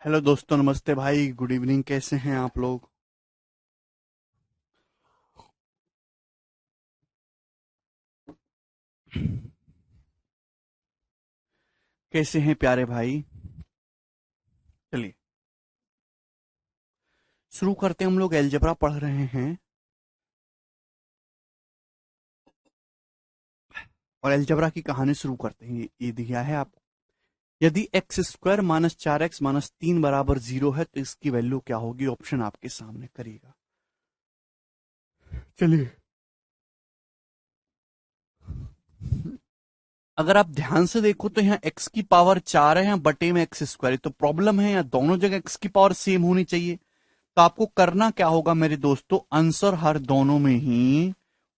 Hello दोस्तों, नमस्ते भाई, गुड इवनिंग। कैसे हैं आप लोग? कैसे हैं प्यारे भाई? चलिए शुरू करते हैं। हम लोग अलजेब्रा पढ़ रहे हैं और अलजेब्रा की कहानी शुरू करते हैं। ये दिया है आपको, यदि x square minus 4x minus 3 बराबर 0 है तो इसकी वैल्यू क्या होगी? ऑप्शन आपके सामने करिएगा। चलिए, अगर आप ध्यान से देखो तो यहाँ x की पावर 4 है, यहाँ बटे में एक्स स्क्वायर। तो प्रॉब्लम है, यहाँ दोनों जगह x की पावर सेम होनी चाहिए। तो आपको करना क्या होगा मेरे दोस्तों, आंसर हर दोनों में ही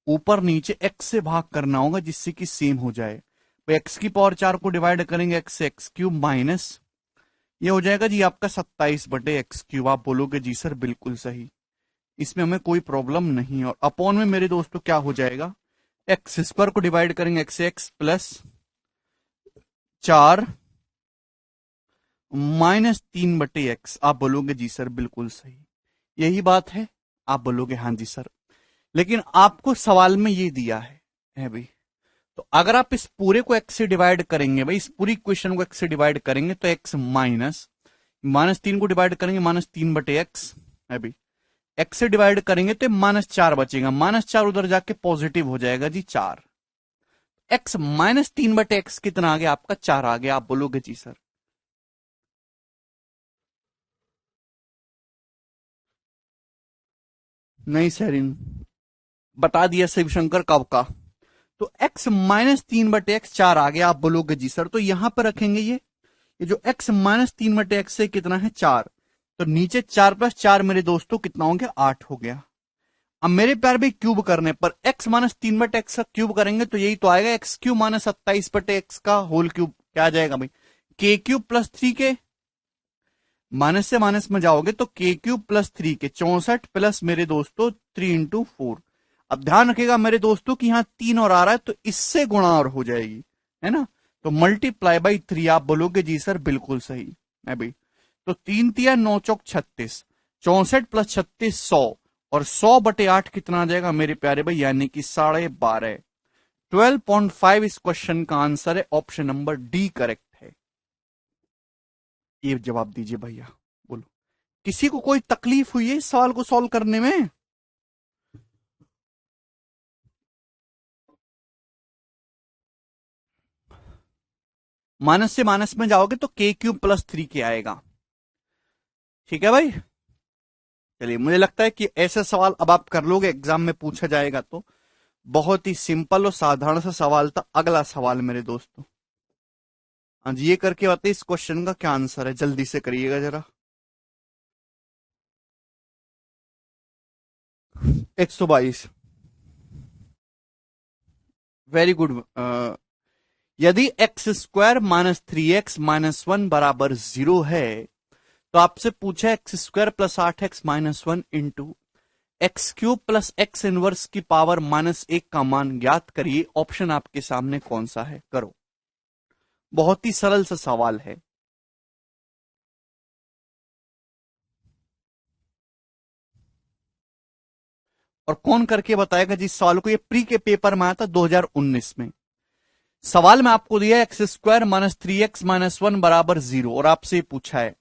ऊपर नीचे x से भाग करना होगा जिससे कि सेम हो जाए। तो x की पावर 4 को डिवाइड करेंगे x से एक्स क्यूब माइनस ये हो जाएगा जी आपका 27/x³ आप बोलोगे जी सर बिल्कुल सही, इसमें हमें कोई प्रॉब्लम नहीं। और अपॉन में मेरे दोस्तों क्या हो जाएगा, एक्स स्क्वायर को डिवाइड करेंगे x से एक्स प्लस 4 माइनस 3/x आप बोलोगे जी सर बिल्कुल सही, यही बात है। आप बोलोगे हाँ जी सर, लेकिन आपको सवाल में ये दिया है भाई। तो अगर आप इस पूरे को x से डिवाइड करेंगे भाई, इस पूरी इक्वेशन को x से डिवाइड करेंगे तो x माइनस माइनस 3 को डिवाइड करेंगे -3/x है भाई। x से डिवाइड करेंगे तो -4 बचेगा, -4 उधर जाके पॉजिटिव हो जाएगा जी 4। x -3/x कितना आ गया आपका? 4 आ गया। आप बोलोगे जी सर नहीं सर, बता दिया शिवशंकर कब का। तो x -3/x 4 आ गया। आप बोलोगे जी सर, तो यहां पर रखेंगे ये जो x -3/x से कितना है 4, तो नीचे 4 + 4 मेरे दोस्तों कितना हो गया? 8 हो गया। अब मेरे प्यार भी क्यूब करने पर x -3/x का क्यूब करेंगे तो यही तो आएगा, x³ -27/x का होल क्यूब। क्या आ जाएगा भाई? k³ + 3k, माइनस से माइनस में जाओगे तो k³ + 3k 64 प्लस मेरे दोस्तों 3 × 4। अब ध्यान रखिएगा मेरे दोस्तों कि यहां 3 और आ रहा है तो इससे गुणा और हो जाएगी, है ना? तो ×3 आप बोलोगे जी सर बिल्कुल सही है भाई। तो 3×3 = 9 × 36, 64 + 36 100, और 100/8 कितना आ जाएगा मेरे प्यारे भाई? यानी कि 12.5। 12.5 इस क्वेश्चन का आंसर है। ऑप्शन नंबर डी करेक्ट है। ये जवाब दीजिए भैया, बोलो। किसी को कोई तकलीफ हुई है इस सवाल को सॉल्व करने में? माइनस से माइनस में जाओगे तो k³ + 3k आएगा। ठीक है भाई। चलिए, मुझे लगता है कि ऐसे सवाल अब आप कर लोगे, एग्जाम में पूछा जाएगा तो। बहुत ही सिंपल और साधारण सा सवाल था। अगला सवाल मेरे दोस्तों, हाँ जी, ये करके बताइए इस क्वेश्चन का क्या आंसर है, जल्दी से करिएगा जरा। 122। Very good. यदि x² -3x - 1 बराबर 0 है तो आपसे पूछा x² + 8x - 1 into x³ + x inverse की पावर -1 का मान ज्ञात करिए। ऑप्शन आपके सामने कौन सा है? करो। बहुत ही सरल सा सवाल है। और कौन करके बताएगा जिस सवाल को? ये प्री के पेपर में आया था 2019 में। सवाल में आपको दिया x² -3x - 1 बराबर 0 और आपसे पूछा है।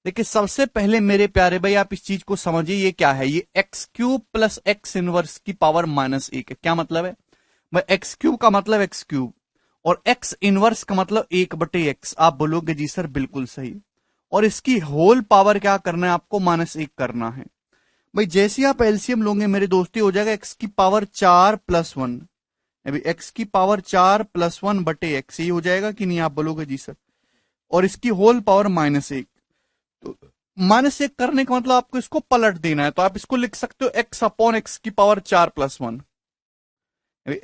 देखिए, सबसे पहले मेरे प्यारे भाई आप इस चीज को समझिए, ये क्या है? ये x³ + x इनवर्स की पावर -1 है। क्या मतलब है भाई? x³ का मतलब x³ और x इनवर्स का मतलब 1/x। आप बोलोगे जी सर बिल्कुल सही। और इसकी होल पावर क्या करना है आपको? -1 करना है भाई। जैसे आप एलसीएम लोगे मेरे दोस्ती, हो जाएगा x की पावर 4 + 1, अभी x की पावर 4 + 1/x, ये हो जाएगा कि नहीं? आप बोलोगे जी सर। और इसकी होल पावर -1। तो -1 करने का मतलब आपको इसको पलट देना है, तो आप इसको लिख सकते हो x/x की पावर 4 + 1।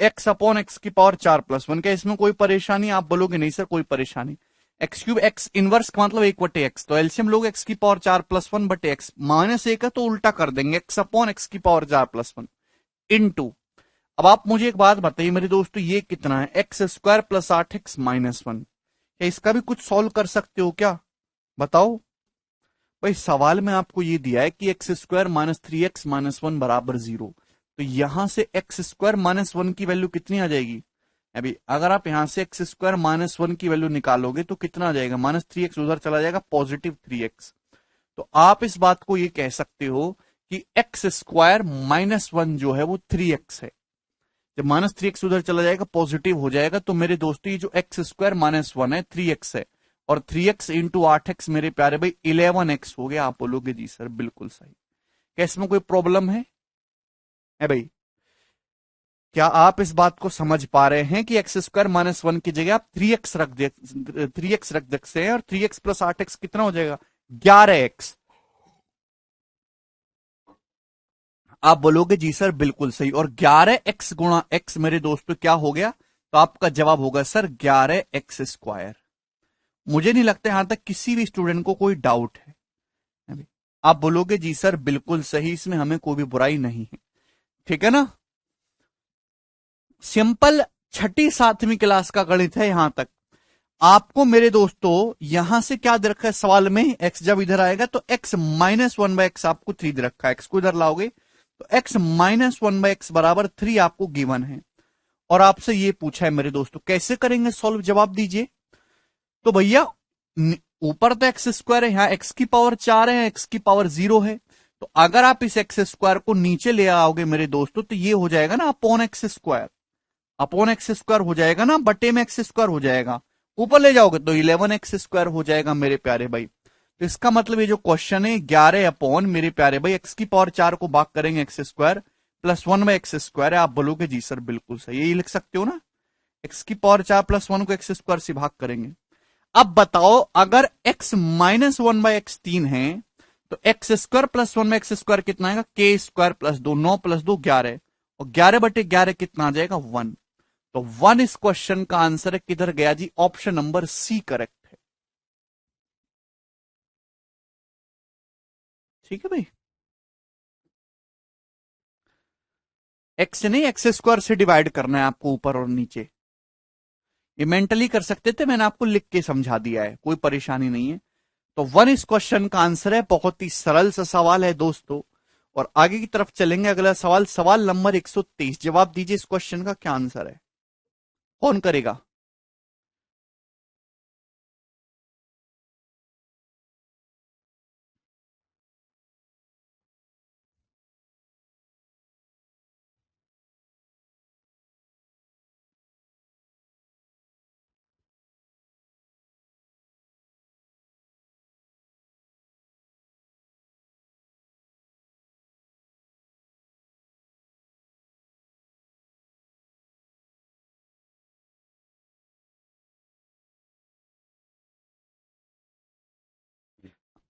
x/x की पावर 4 + 1। क्या इसमें कोई परेशानी? आप बोलोगे नहीं सर कोई परेशानी। x³ x इनवर्स का मतलब 1/x, तो एलसीएम लोग x की पावर 4 + 1/x, -1 है तो उल्टा कर देंगे, x/x की पावर 4 + 1 इंटू। अब आप मुझे एक बात बताइए मेरे दोस्तों, ये कितना है? x² + 8x - 1। क्या इसका भी कुछ सॉल्व कर सकते हो क्या? बताओ। भाई सवाल में आपको ये दिया है कि x square minus 3x minus 1 बराबर 0, तो यहां से एक्स स्क्वायर माइनस 1 की वैल्यू कितनी आ जाएगी? अभी अगर आप यहां से एक्स स्क्वायर माइनस 1 की वैल्यू निकालोगे तो कितना आ जाएगा? माइनस 3x उधर चला जाएगा, पॉजिटिव 3x। तो आप इस बात को ये कह सकते हो कि एक्स स्क्वायर माइनस 1 जो है वो 3x है। जब माइनस 3x उधर चला जाएगा पॉजिटिव हो जाएगा, तो मेरे दोस्तों ये जो एक्स स्क्वायर माइनस 1 है 3x है, और 3x इंटू 8x मेरे प्यारे भाई 11x हो गया। आप बोलोगे जी सर बिल्कुल सही। क्या इसमें कोई प्रॉब्लम है भाई? क्या आप इस बात को समझ पा रहे हैं कि एक्स स्क्वायर माइनस 1 की जगह आप 3x रख सकते हैं, और 3x प्लस 8x कितना हो जाएगा? 11x। आप बोलोगे जी सर बिल्कुल सही, और 11x गुणा x मेरे दोस्तों क्या हो गया? तो आपका जवाब होगा सर 11x स्क्वायर। मुझे नहीं लगता यहां तक किसी भी स्टूडेंट को कोई डाउट है। आप बोलोगे जी सर बिल्कुल सही, इसमें हमें कोई भी बुराई नहीं है, ठीक है ना? सिंपल छठी सातवीं क्लास का गणित है यहां तक। आपको मेरे दोस्तों यहां से क्या दे रखा है सवाल में? x जब इधर आएगा तो x माइनस 1/x आपको 3 दे रखा है। x को इधर लाओगे तो x माइनस 1/x बराबर 3 आपको गिवन है, और आपसे ये पूछा है मेरे दोस्तों कैसे करेंगे सॉल्व, जवाब दीजिए। तो भैया ऊपर तो एक्स स्क्वायर है, यहां x की पावर 4 है, x की पावर 0 है, तो अगर आप इस एक्स स्क्वायर को नीचे ले आओगे मेरे दोस्तों तो ये हो जाएगा ना upon x square. Upon x square हो जाएगा ना, बटे में एक्स स्क्वायर हो जाएगा। ऊपर ले जाओगे तो 11x स्क्वायर हो जाएगा मेरे प्यारे भाई। तो इसका मतलब ये जो क्वेश्चन है 11 अपॉन मेरे प्यारे भाई x की पावर 4 को भाग करेंगे x square plus 1/x square है। आप बोलोगे जी सर बिल्कुल सही, यही लिख सकते हो ना, x की पावर 4 प्लस 1 को एक्स स्क्वायर से भाग करेंगे। अब बताओ अगर x माइनस 1/x 3 है तो x square plus 1/x square कितना आएगा? k स्क्वायर प्लस 2, 9 प्लस 2 11, और 11/11 कितना आ जाएगा? 1। तो 1 इस क्वेश्चन का आंसर है, किधर गया जी? ऑप्शन नंबर सी करेक्ट है। ठीक है भाई, एक्स नहीं एक्स स्क्वायर से डिवाइड करना है आपको ऊपर और नीचे। ये मेंटली कर सकते थे, मैंने आपको लिख के समझा दिया है, कोई परेशानी नहीं है। तो 1 इस क्वेश्चन का आंसर है। बहुत ही सरल सा सवाल है दोस्तों, और आगे की तरफ चलेंगे। अगला सवाल, सवाल नंबर 123। जवाब दीजिए इस क्वेश्चन का क्या आंसर है, कौन करेगा?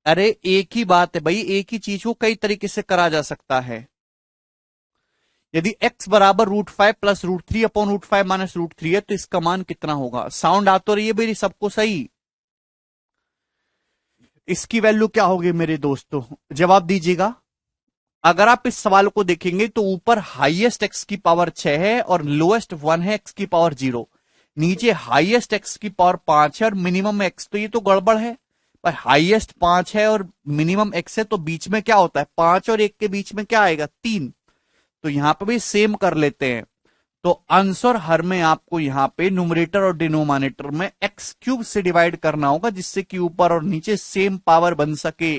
अरे एक ही बात है भाई, एक ही चीज को कई तरीके से करा जा सकता है। यदि x बराबर √5 प्लस √3 अपॉन √5 माइनस √3 है तो इसका मान कितना होगा? साउंड आ तो रही है मेरी सबको सही? इसकी वैल्यू क्या होगी मेरे दोस्तों, जवाब दीजिएगा। अगर आप इस सवाल को देखेंगे तो ऊपर हाईएस्ट एक्स की पावर 6 है और लोएस्ट 1 है एक्स की पावर 0, नीचे हाईएस्ट एक्स की पावर 5 है और मिनिमम एक्स, तो ये तो गड़बड़ है। पर हाईएस्ट 5 है और मिनिमम एक्स है, तो बीच में क्या होता है? 5 और 1 के बीच में क्या आएगा? 3। तो यहां पर भी सेम कर लेते हैं। तो आंसर हर में आपको यहां पे न्यूमरेटर और डिनोमिनेटर में एक्स क्यूब से डिवाइड करना होगा, जिससे कि ऊपर और नीचे सेम पावर बन सके।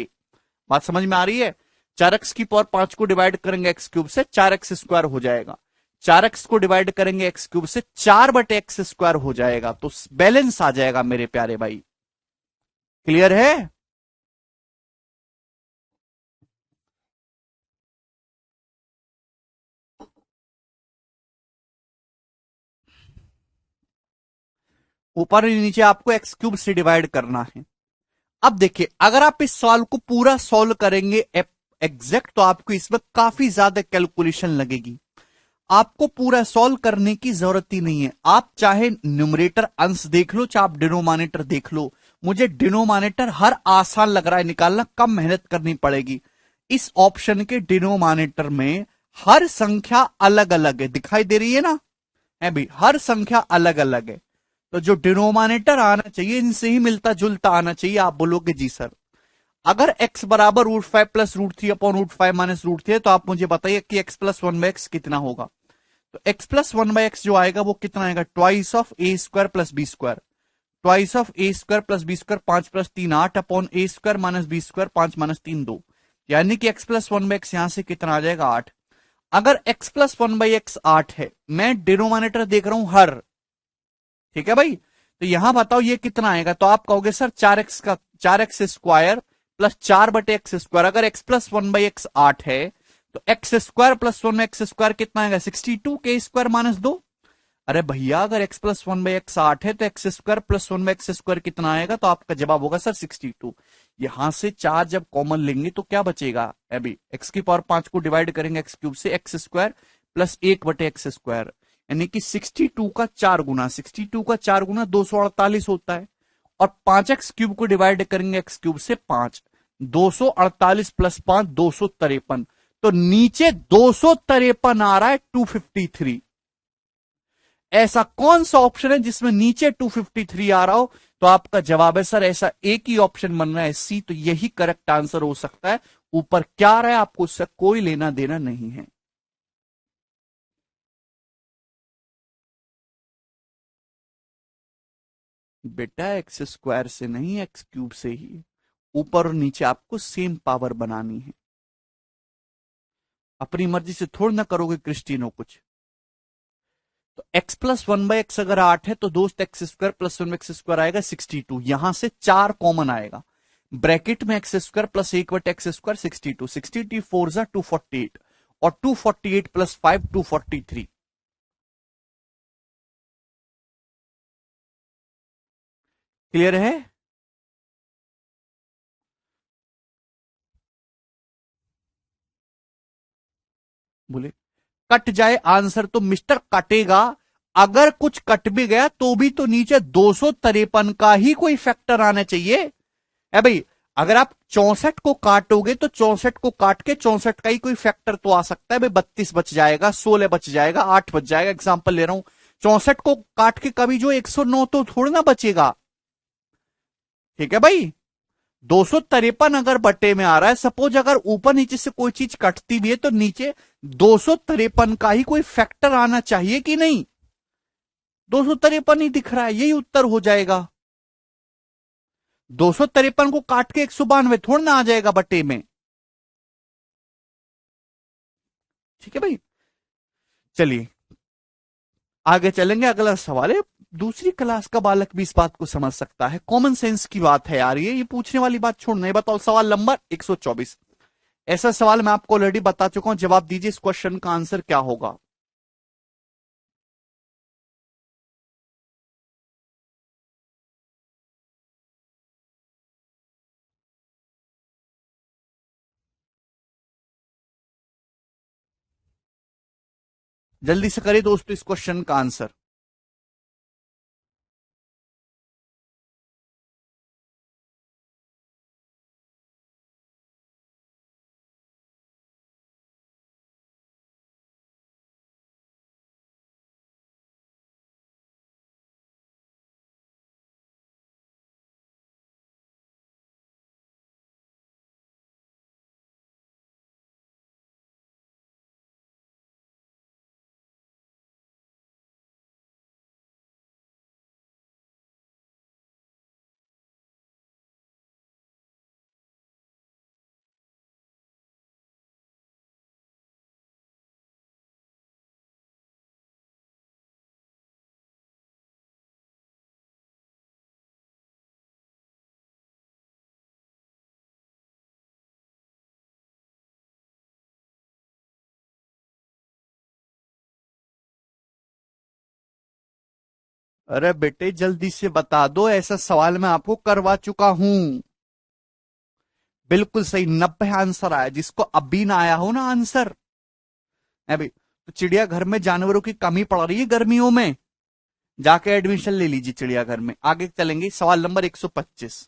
बात समझ में आ रही है? 4x की पावर 5 को डिवाइड करेंगे एक्स क्यूब से, 4x स्क्वायर हो जाएगा। 4x को डिवाइड करेंगे एक्स क्यूब से, 4/x स्क्वायर हो जाएगा। तो बैलेंस आ जाएगा मेरे प्यारे भाई। क्लियर है? ऊपर और नीचे आपको एक्स क्यूब से डिवाइड करना है। अब देखिए, अगर आप इस सवाल को पूरा सॉल्व करेंगे एग्जैक्ट, तो आपको इसमें काफी ज्यादा कैलकुलेशन लगेगी। आपको पूरा सॉल्व करने की जरूरत ही नहीं है। आप चाहे न्यूमरेटर अंश देख लो, चाहे आप डिनोमिनेटर देख लो। मुझे डिनोमिनेटर हर आसान लग रहा है निकालना, कम मेहनत करनी पड़ेगी। इस ऑप्शन के डिनोमिनेटर में हर संख्या अलग अलग है, दिखाई दे रही है ना? है भाई, हर संख्या अलग अलग है। तो जो डिनोमिनेटर आना चाहिए इनसे ही मिलता जुलता आना चाहिए। आप बोलोगे जी सर। अगर x बराबर √5 प्लस √3 अपॉन √5 माइनस √3 है, तो आप मुझे बताइए कि x प्लस 1/x कितना होगा। तो x प्लस 1/x जो आएगा वो कितना आएगा, twice of a square plus b square, twice of a square plus b square, 5 plus 3 8 upon a square minus B square, 5 minus 3 2, यानी कि x प्लस 1/x यहां से कितना आ जाएगा 8। अगर x प्लस 1/x 8 है, मैं डिनोमिनेटर देख रहा हूं हर, ठीक है भाई, तो यहां बताओ ये कितना आएगा। तो आप कहोगे sir 4x square plus 4/x square. अगर x प्लस 1/x 8 है तो x square plus 1x square कितना आएगा 62 के स्क्वायर माइनस 2। अरे भैया अगर x प्लस 1/x 8 है तो x square plus 1/x square कितना आएगा, तो आपका जवाब होगा सर 62। यहां से 4 जब कॉमन लेंगे तो क्या बचेगा, अभी x की पावर 5 को डिवाइड करेंगे x क्यूब से, x square plus 1/x square, यानी कि 62 का 4 गुना, 62 का 4 गुना 248 होता है। और 5x क्यूब को डिवाइड करेंगे x क्यूब से 5, 248 प्लस 5 253, तो नीचे 253 आ रहा है 253। ऐसा कौन सा ऑप्शन है जिसमें नीचे 253 आ रहा हो, तो आपका जवाब है सर ऐसा एक ही ऑप्शन बन रहा है सी, तो यही करेक्ट आंसर हो सकता है। ऊपर क्या आ रहा है आपको उससे कोई लेना देना नहीं है। बेटा एक्स स्क्वायर से नहीं, एक्स क्यूब से ही, ऊपर और नीचे आपको सेम पावर बनानी है, अपनी मर्जी से थोड़ा ना करोगे क्रिस्टिनो कुछ। तो x प्लस 1/x अगर 8 है तो दोस्त x square plus 1x square आएगा 62, यहां से 4 कॉमन आएगा, ब्रैकेट में x square plus 1/x square 62, 62 4 जा 248, और 248 प्लस 5 243। क्लियर है? बोले कट जाए आंसर तो मिस्टर कटेगा, अगर कुछ कट भी गया तो भी तो नीचे 253 का ही कोई फैक्टर आना चाहिए। है भाई, अगर आप 64 को काटोगे तो 64 को काट के 64 का ही कोई फैक्टर तो आ सकता है भाई, 32 बच जाएगा, 16 बच जाएगा, 8 बच जाएगा, एग्जांपल ले रहा हूं। 64 को काट के कभी जो 109 तो थोड़ा ना बचेगा। ठीक है भाई, 253 अगर बटे में आ रहा है, सपोज अगर ऊपर नीचे से कोई चीज कटती भी है तो नीचे 253 का ही कोई फैक्टर आना चाहिए कि नहीं। 253 ही दिख रहा है, यही उत्तर हो जाएगा। 253 को काट के 192 थोड़ा ना आ जाएगा बटे में। ठीक है भाई, चलिए आगे चलेंगे। अगला सवाल है, दूसरी क्लास का बालक भी इस बात को समझ सकता है, कॉमन सेंस की बात है यार, ये पूछने वाली बात छोड़ना। ये बताओ सवाल नंबर 124, ऐसा सवाल मैं आपको ऑलरेडी बता चुका हूं, जवाब दीजिए इस क्वेश्चन का आंसर क्या होगा। जल्दी से करिए दोस्तों इस क्वेश्चन का आंसर। अरे बेटे जल्दी से बता दो, ऐसा सवाल मैं आपको करवा चुका हूं। बिल्कुल सही, 90 आंसर आया, जिसको अभी ना आया हो ना आंसर, अभी तो चिड़ियाघर में जानवरों की कमी पड़ रही है गर्मियों में, जाके एडमिशन ले लीजिए चिड़ियाघर में। आगे चलेंगे, सवाल नंबर 125,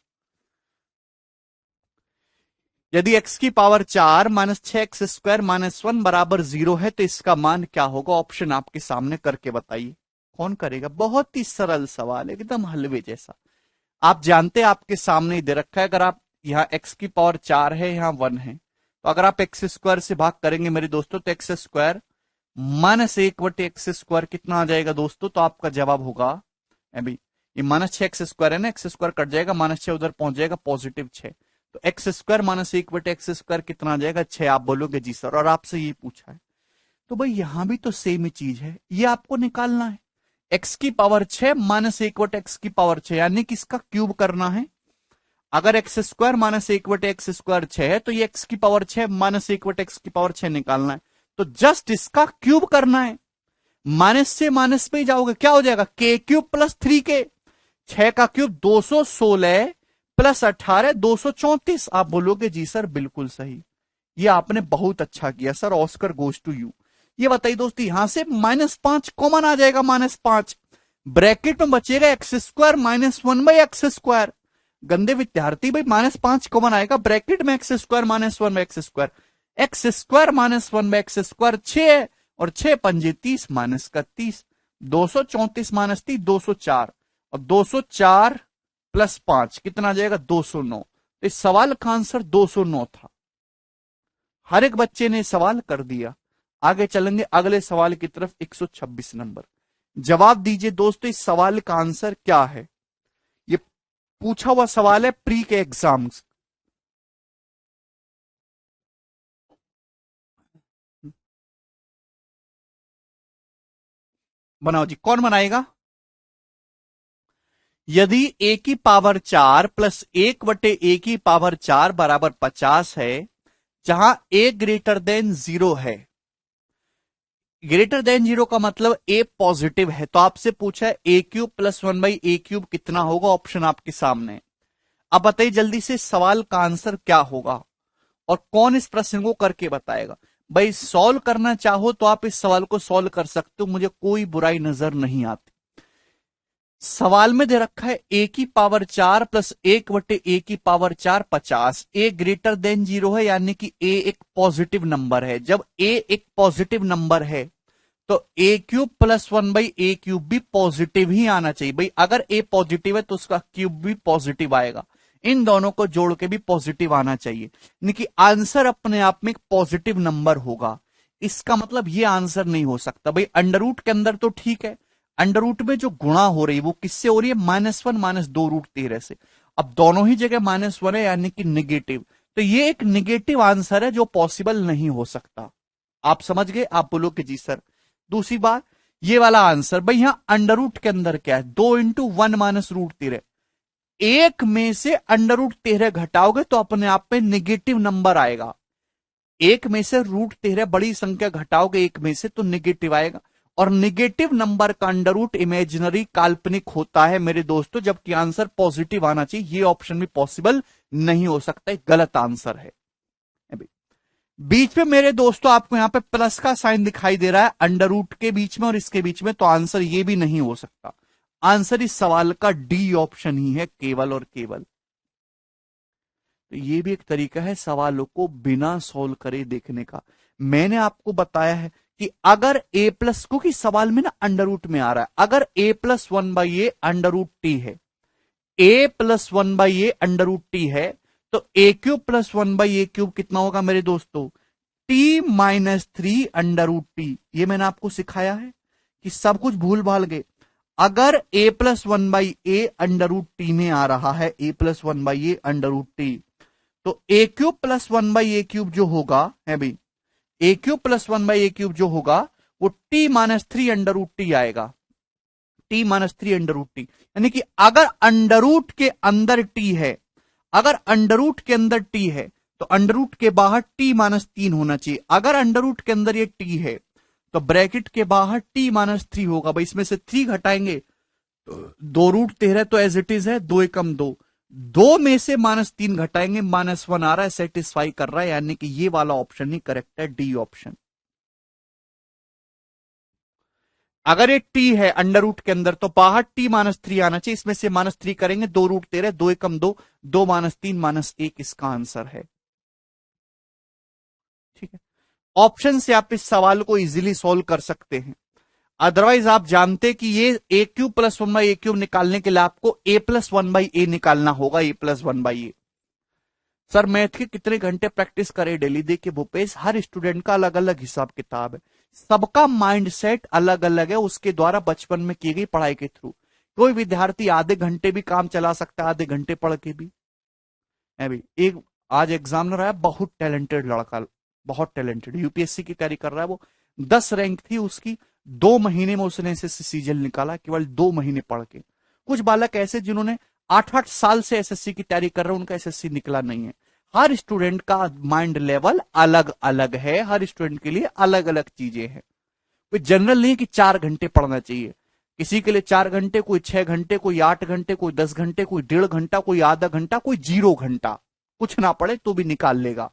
यदि x की power 4 minus 6x square minus 1 बराबर 0 है तो इसका मान क्या होगा। ऑप्शन आपके सामने करके बताइए, कौन करेगा। बहुत ही सरल सवाल है, एकदम हलवे जैसा। आप जानते हैं आपके सामने ही दे रखा है, अगर आप यहाँ x की पावर 4 है, यहाँ 1 है, तो अगर आप एक्स स्क्वायर से भाग करेंगे मेरे दोस्तों तो एक्स स्क्वायर माइनस 1/x² कितना आ जाएगा दोस्तों, तो आपका जवाब होगा अभी ये -6x² है ना, एक्स स्क्वायर कट जाएगा, -6 उधर पहुंच जाएगा, +6, तो x² माइनस 1/x² कितना आ जाएगा 6। आप बोलोगे जी सर, और आपसे ये पूछा है, तो भाई यहां भी तो सेम ही चीज है, ये आपको निकालना है। x की पावर 6 माइनस 1/x की पावर 6 यानी कि इसका क्यूब करना है। अगर x² माइनस 1/x² 6 है तो ये x की पावर 6 माइनस 1/x की पावर 6 निकालना है, तो जस्ट इसका क्यूब करना है। माइनस से माइनस पे ही जाओगे, क्या हो जाएगा k³ प्लस 3k, 6 का क्यूब 216 प्लस 18 234। आप बोलोगे जी सर बिल्कुल सही, ये आपने बहुत अच्छा किया sir, Oscar goes to you. ये बताइए दोस्तों, यहां से -5 कॉमन आ जाएगा, -5 ब्रैकेट में बचेगा x² माइनस 1/x²। गंदे विद्यार्थी, भाई -5 कॉमन आएगा ब्रैकेट में, x² minus 1/x², x² minus 1/x² 6 और 6 पंजे 30 माइनस का 30, 234 माइनस 30 204, और 204 प्लस 5 कितना आ जाएगा 209। इस सवाल का आंसर 209 था। हर एक बच्चे ने सवाल कर दिया। आगे चलेंगे अगले सवाल की तरफ, 126 नंबर। जवाब दीजिए दोस्तों, इस सवाल का आंसर क्या है। ये पूछा हुआ सवाल है प्री के एग्जाम्स। बनाओ जी, कौन बनाएगा। यदि a की पावर 4 प्लस 1/a की पावर 4 बराबर 50 है, जहां a ग्रेटर देन 0 है। ग्रेटर देन 0 का मतलब a पॉजिटिव है, तो आपसे पूछा है a³ प्लस 1/a³ कितना होगा, ऑप्शन आपके सामने। अब बताइए जल्दी से सवाल का आंसर क्या होगा और कौन इस प्रश्न को करके बताएगा। भाई सॉल्व करना चाहो तो आप इस सवाल को सॉल्व कर सकते हो, मुझे कोई बुराई नजर नहीं आती। सवाल में दे रखा है a की पावर 4 प्लस 1/a की पावर 4 50, a ग्रेटर देन 0 है, यानी कि a एक पॉजिटिव नंबर है। जब a एक पॉजिटिव नंबर है तो a³ प्लस 1/a³ भी पॉजिटिव ही आना चाहिए। भाई अगर a पॉजिटिव है तो उसका क्यूब भी पॉजिटिव आएगा, इन दोनों को जोड़ के भी पॉजिटिव आना चाहिए, यानी कि आंसर अपने आप में एक पॉजिटिव नंबर होगा। इसका मतलब ये आंसर नहीं हो सकता। भाई अंडर रूट के अंदर तो ठीक है, अंडर रूट में जो गुणा हो रही है वो किससे हो रही है, -1 -2√13 से। अब दोनों ही जगह -1 है, यानी कि निगेटिव, तो ये एक निगेटिव आंसर है जो पॉसिबल नहीं हो सकता। आप समझ गए, आप बोलोगे जी सर। दूसरी बात, ये वाला आंसर, भाई यहां अंडर रूट के अंदर क्या है, 2 × 1 -√13, एक में से अंडर रूट 13 घटाओगे तो अपने आप में निगेटिव नंबर आएगा। एक में से √13 बड़ी संख्या घटाओगे एक में से तो निगेटिव आएगा, और निगेटिव नंबर का अंडर रूट इमेजिनरी काल्पनिक होता है मेरे दोस्तों, जबकि आंसर पॉजिटिव आना चाहिए। ये ऑप्शन भी पॉसिबल नहीं हो सकता, गलत आंसर है। बीच में मेरे दोस्तों आपको यहां पे प्लस का साइन दिखाई दे रहा है अंडर रूट के बीच में और इसके बीच में, तो आंसर ये भी नहीं हो सकता। आंसर इस सवाल का डी ऑप्शन ही है, केवल और केवल। तो ये भी एक तरीका है सवालों को बिना सॉल्व करे देखने का। मैंने आपको बताया है कि अगर a प्लस, क्योंकि सवाल में ना अंडर रूट में आ रहा है, अगर a plus 1/a under root t है, a plus 1/a under root t है, तो a³ प्लस 1/a³ कितना होगा मेरे दोस्तों, t-3 अंडर रूट t। ये मैंने आपको सिखाया है कि सब कुछ भूल भाल गए। अगर a plus 1/a under root t में आ रहा है, a plus 1/a under root t, तो a³ प्लस 1/a³ जो होगा है भाई, a³ प्लस 1/a³ जो होगा वो t-3 अंडर रूट t आएगा, t-3 अंडर रूट t। यानी कि अगर अंडर रूट के अंदर t है, अगर अंडर रूट के अंदर t है तो अंडर रूट के बाहर t-3 होना चाहिए। अगर अंडर रूट के अंदर ये t है तो ब्रैकेट के बाहर t-3 होगा। भाई इसमें से 3 घटाएंगे तो 2√13 तो एज इट इज है, 2 एकम 2, 2 में से -3 घटाएंगे, -1 आ रहा है, सेटिस्फाई कर रहा है, यानी कि ये वाला ऑप्शन ही करेक्ट है, डी ऑप्शन। अगर ये t है अंडर रूट के अंदर तो बाहर t-3 आना चाहिए, इसमें से -3 करेंगे, 2√13, 2 एकम 2, 2 -3 -1 इसका आंसर है। ठीक है, ऑप्शन से आप इस सवाल को इजीली सॉल्व कर सकते हैं। अदरवाइज आप जानते कि ये a³ प्लस 1/a³ निकालने के लिए आपको a प्लस 1/a निकालना होगा, a plus 1/a। Sir math के कितने घंटे प्रैक्टिस करें डेली? देखिए भूपेश, हर स्टूडेंट का अलग अलग हिसाब किताब है, सबका माइंड सेट अलग अलग है, उसके द्वारा बचपन में की गई पढ़ाई के थ्रू। कोई विद्यार्थी आधे घंटे भी काम चला सकता है, आधे घंटे पढ़ के भी है भी। एक आज एग्जामिनर आया, बहुत टैलेंटेड लड़का, बहुत टैलेंटेड, यूपीएससी की तैयारी कर रहा है वो। 10 रैंक थी उसकी, 2 महीने में उसने एसएससी सीजल निकाला, केवल 2 महीने पढ़ के। कुछ बालक ऐसे जिन्होंने 8-8 साल से एसएससी की तैयारी कर रहे हैं, उनका एसएससी निकला नहीं है। हर स्टूडेंट का माइंड लेवल अलग अलग है, हर स्टूडेंट के लिए अलग अलग चीजें हैं। कोई जनरल नहीं है कि 4 घंटे पढ़ना चाहिए, किसी के लिए 4 घंटे, कोई 6 घंटे, कोई 8 घंटे, कोई 10 घंटे, कोई 1.5 घंटा, कोई आधा घंटा, कोई 0 घंटा, कुछ ना पढ़े तो भी निकाल लेगा।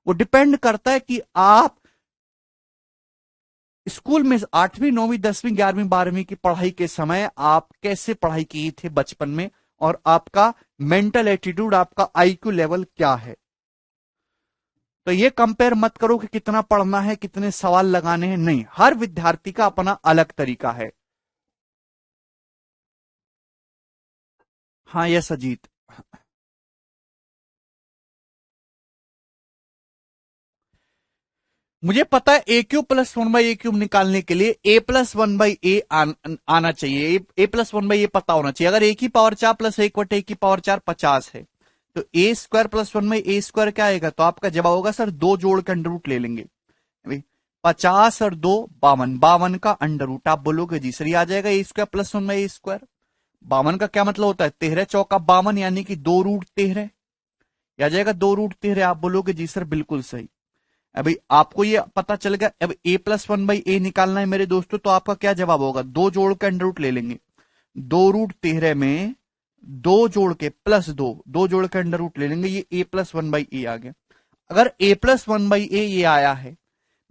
वो डिपेंड करता है कि आप स्कूल में 8वीं 9वीं 10वीं 11वीं 12वीं की पढ़ाई के समय आप कैसे पढ़ाई किए थे बचपन में, और आपका मेंटल एटीट्यूड, आपका आईक्यू लेवल क्या है। तो ये कंपेयर मत करो कि कितना पढ़ना है, कितने सवाल लगाने हैं, नहीं, हर विद्यार्थी का अपना अलग तरीका है। हाँ यस अजीत, मुझे पता है ए क्यूब प्लस 1/a³ निकालने के लिए a+1/a आना चाहिए, a+1/a पता होना चाहिए। अगर a की पावर 4 प्लस 1/a की पावर 4 50 है, तो a² प्लस 1/a² क्या आएगा? तो आपका जवाब होगा सर 2 जोड़ के अंडर रूट ले लेंगे। 50 और 2 52, 52 का अंडर रूट आप बोलोगे जी सर ये आ जाएगा a² प्लस 1/a²। 52 का क्या मतलब होता है? 13 चौका 52, यानी कि 2√13 आ जाएगा, 2√13 आप बोलोगे जी सर बिल्कुल सही। अभी आपको ये पता चल गया, अब a+1/a निकालना है मेरे दोस्तों, तो आपका क्या जवाब होगा? 2 जोड़ के अंडर रूट ले लेंगे, 2√13 में 2 जोड़ के प्लस 2 जोड़ के अंडर रूट ले लेंगे, ये a+1/a आ गया। अगर a+1/a ये आया है,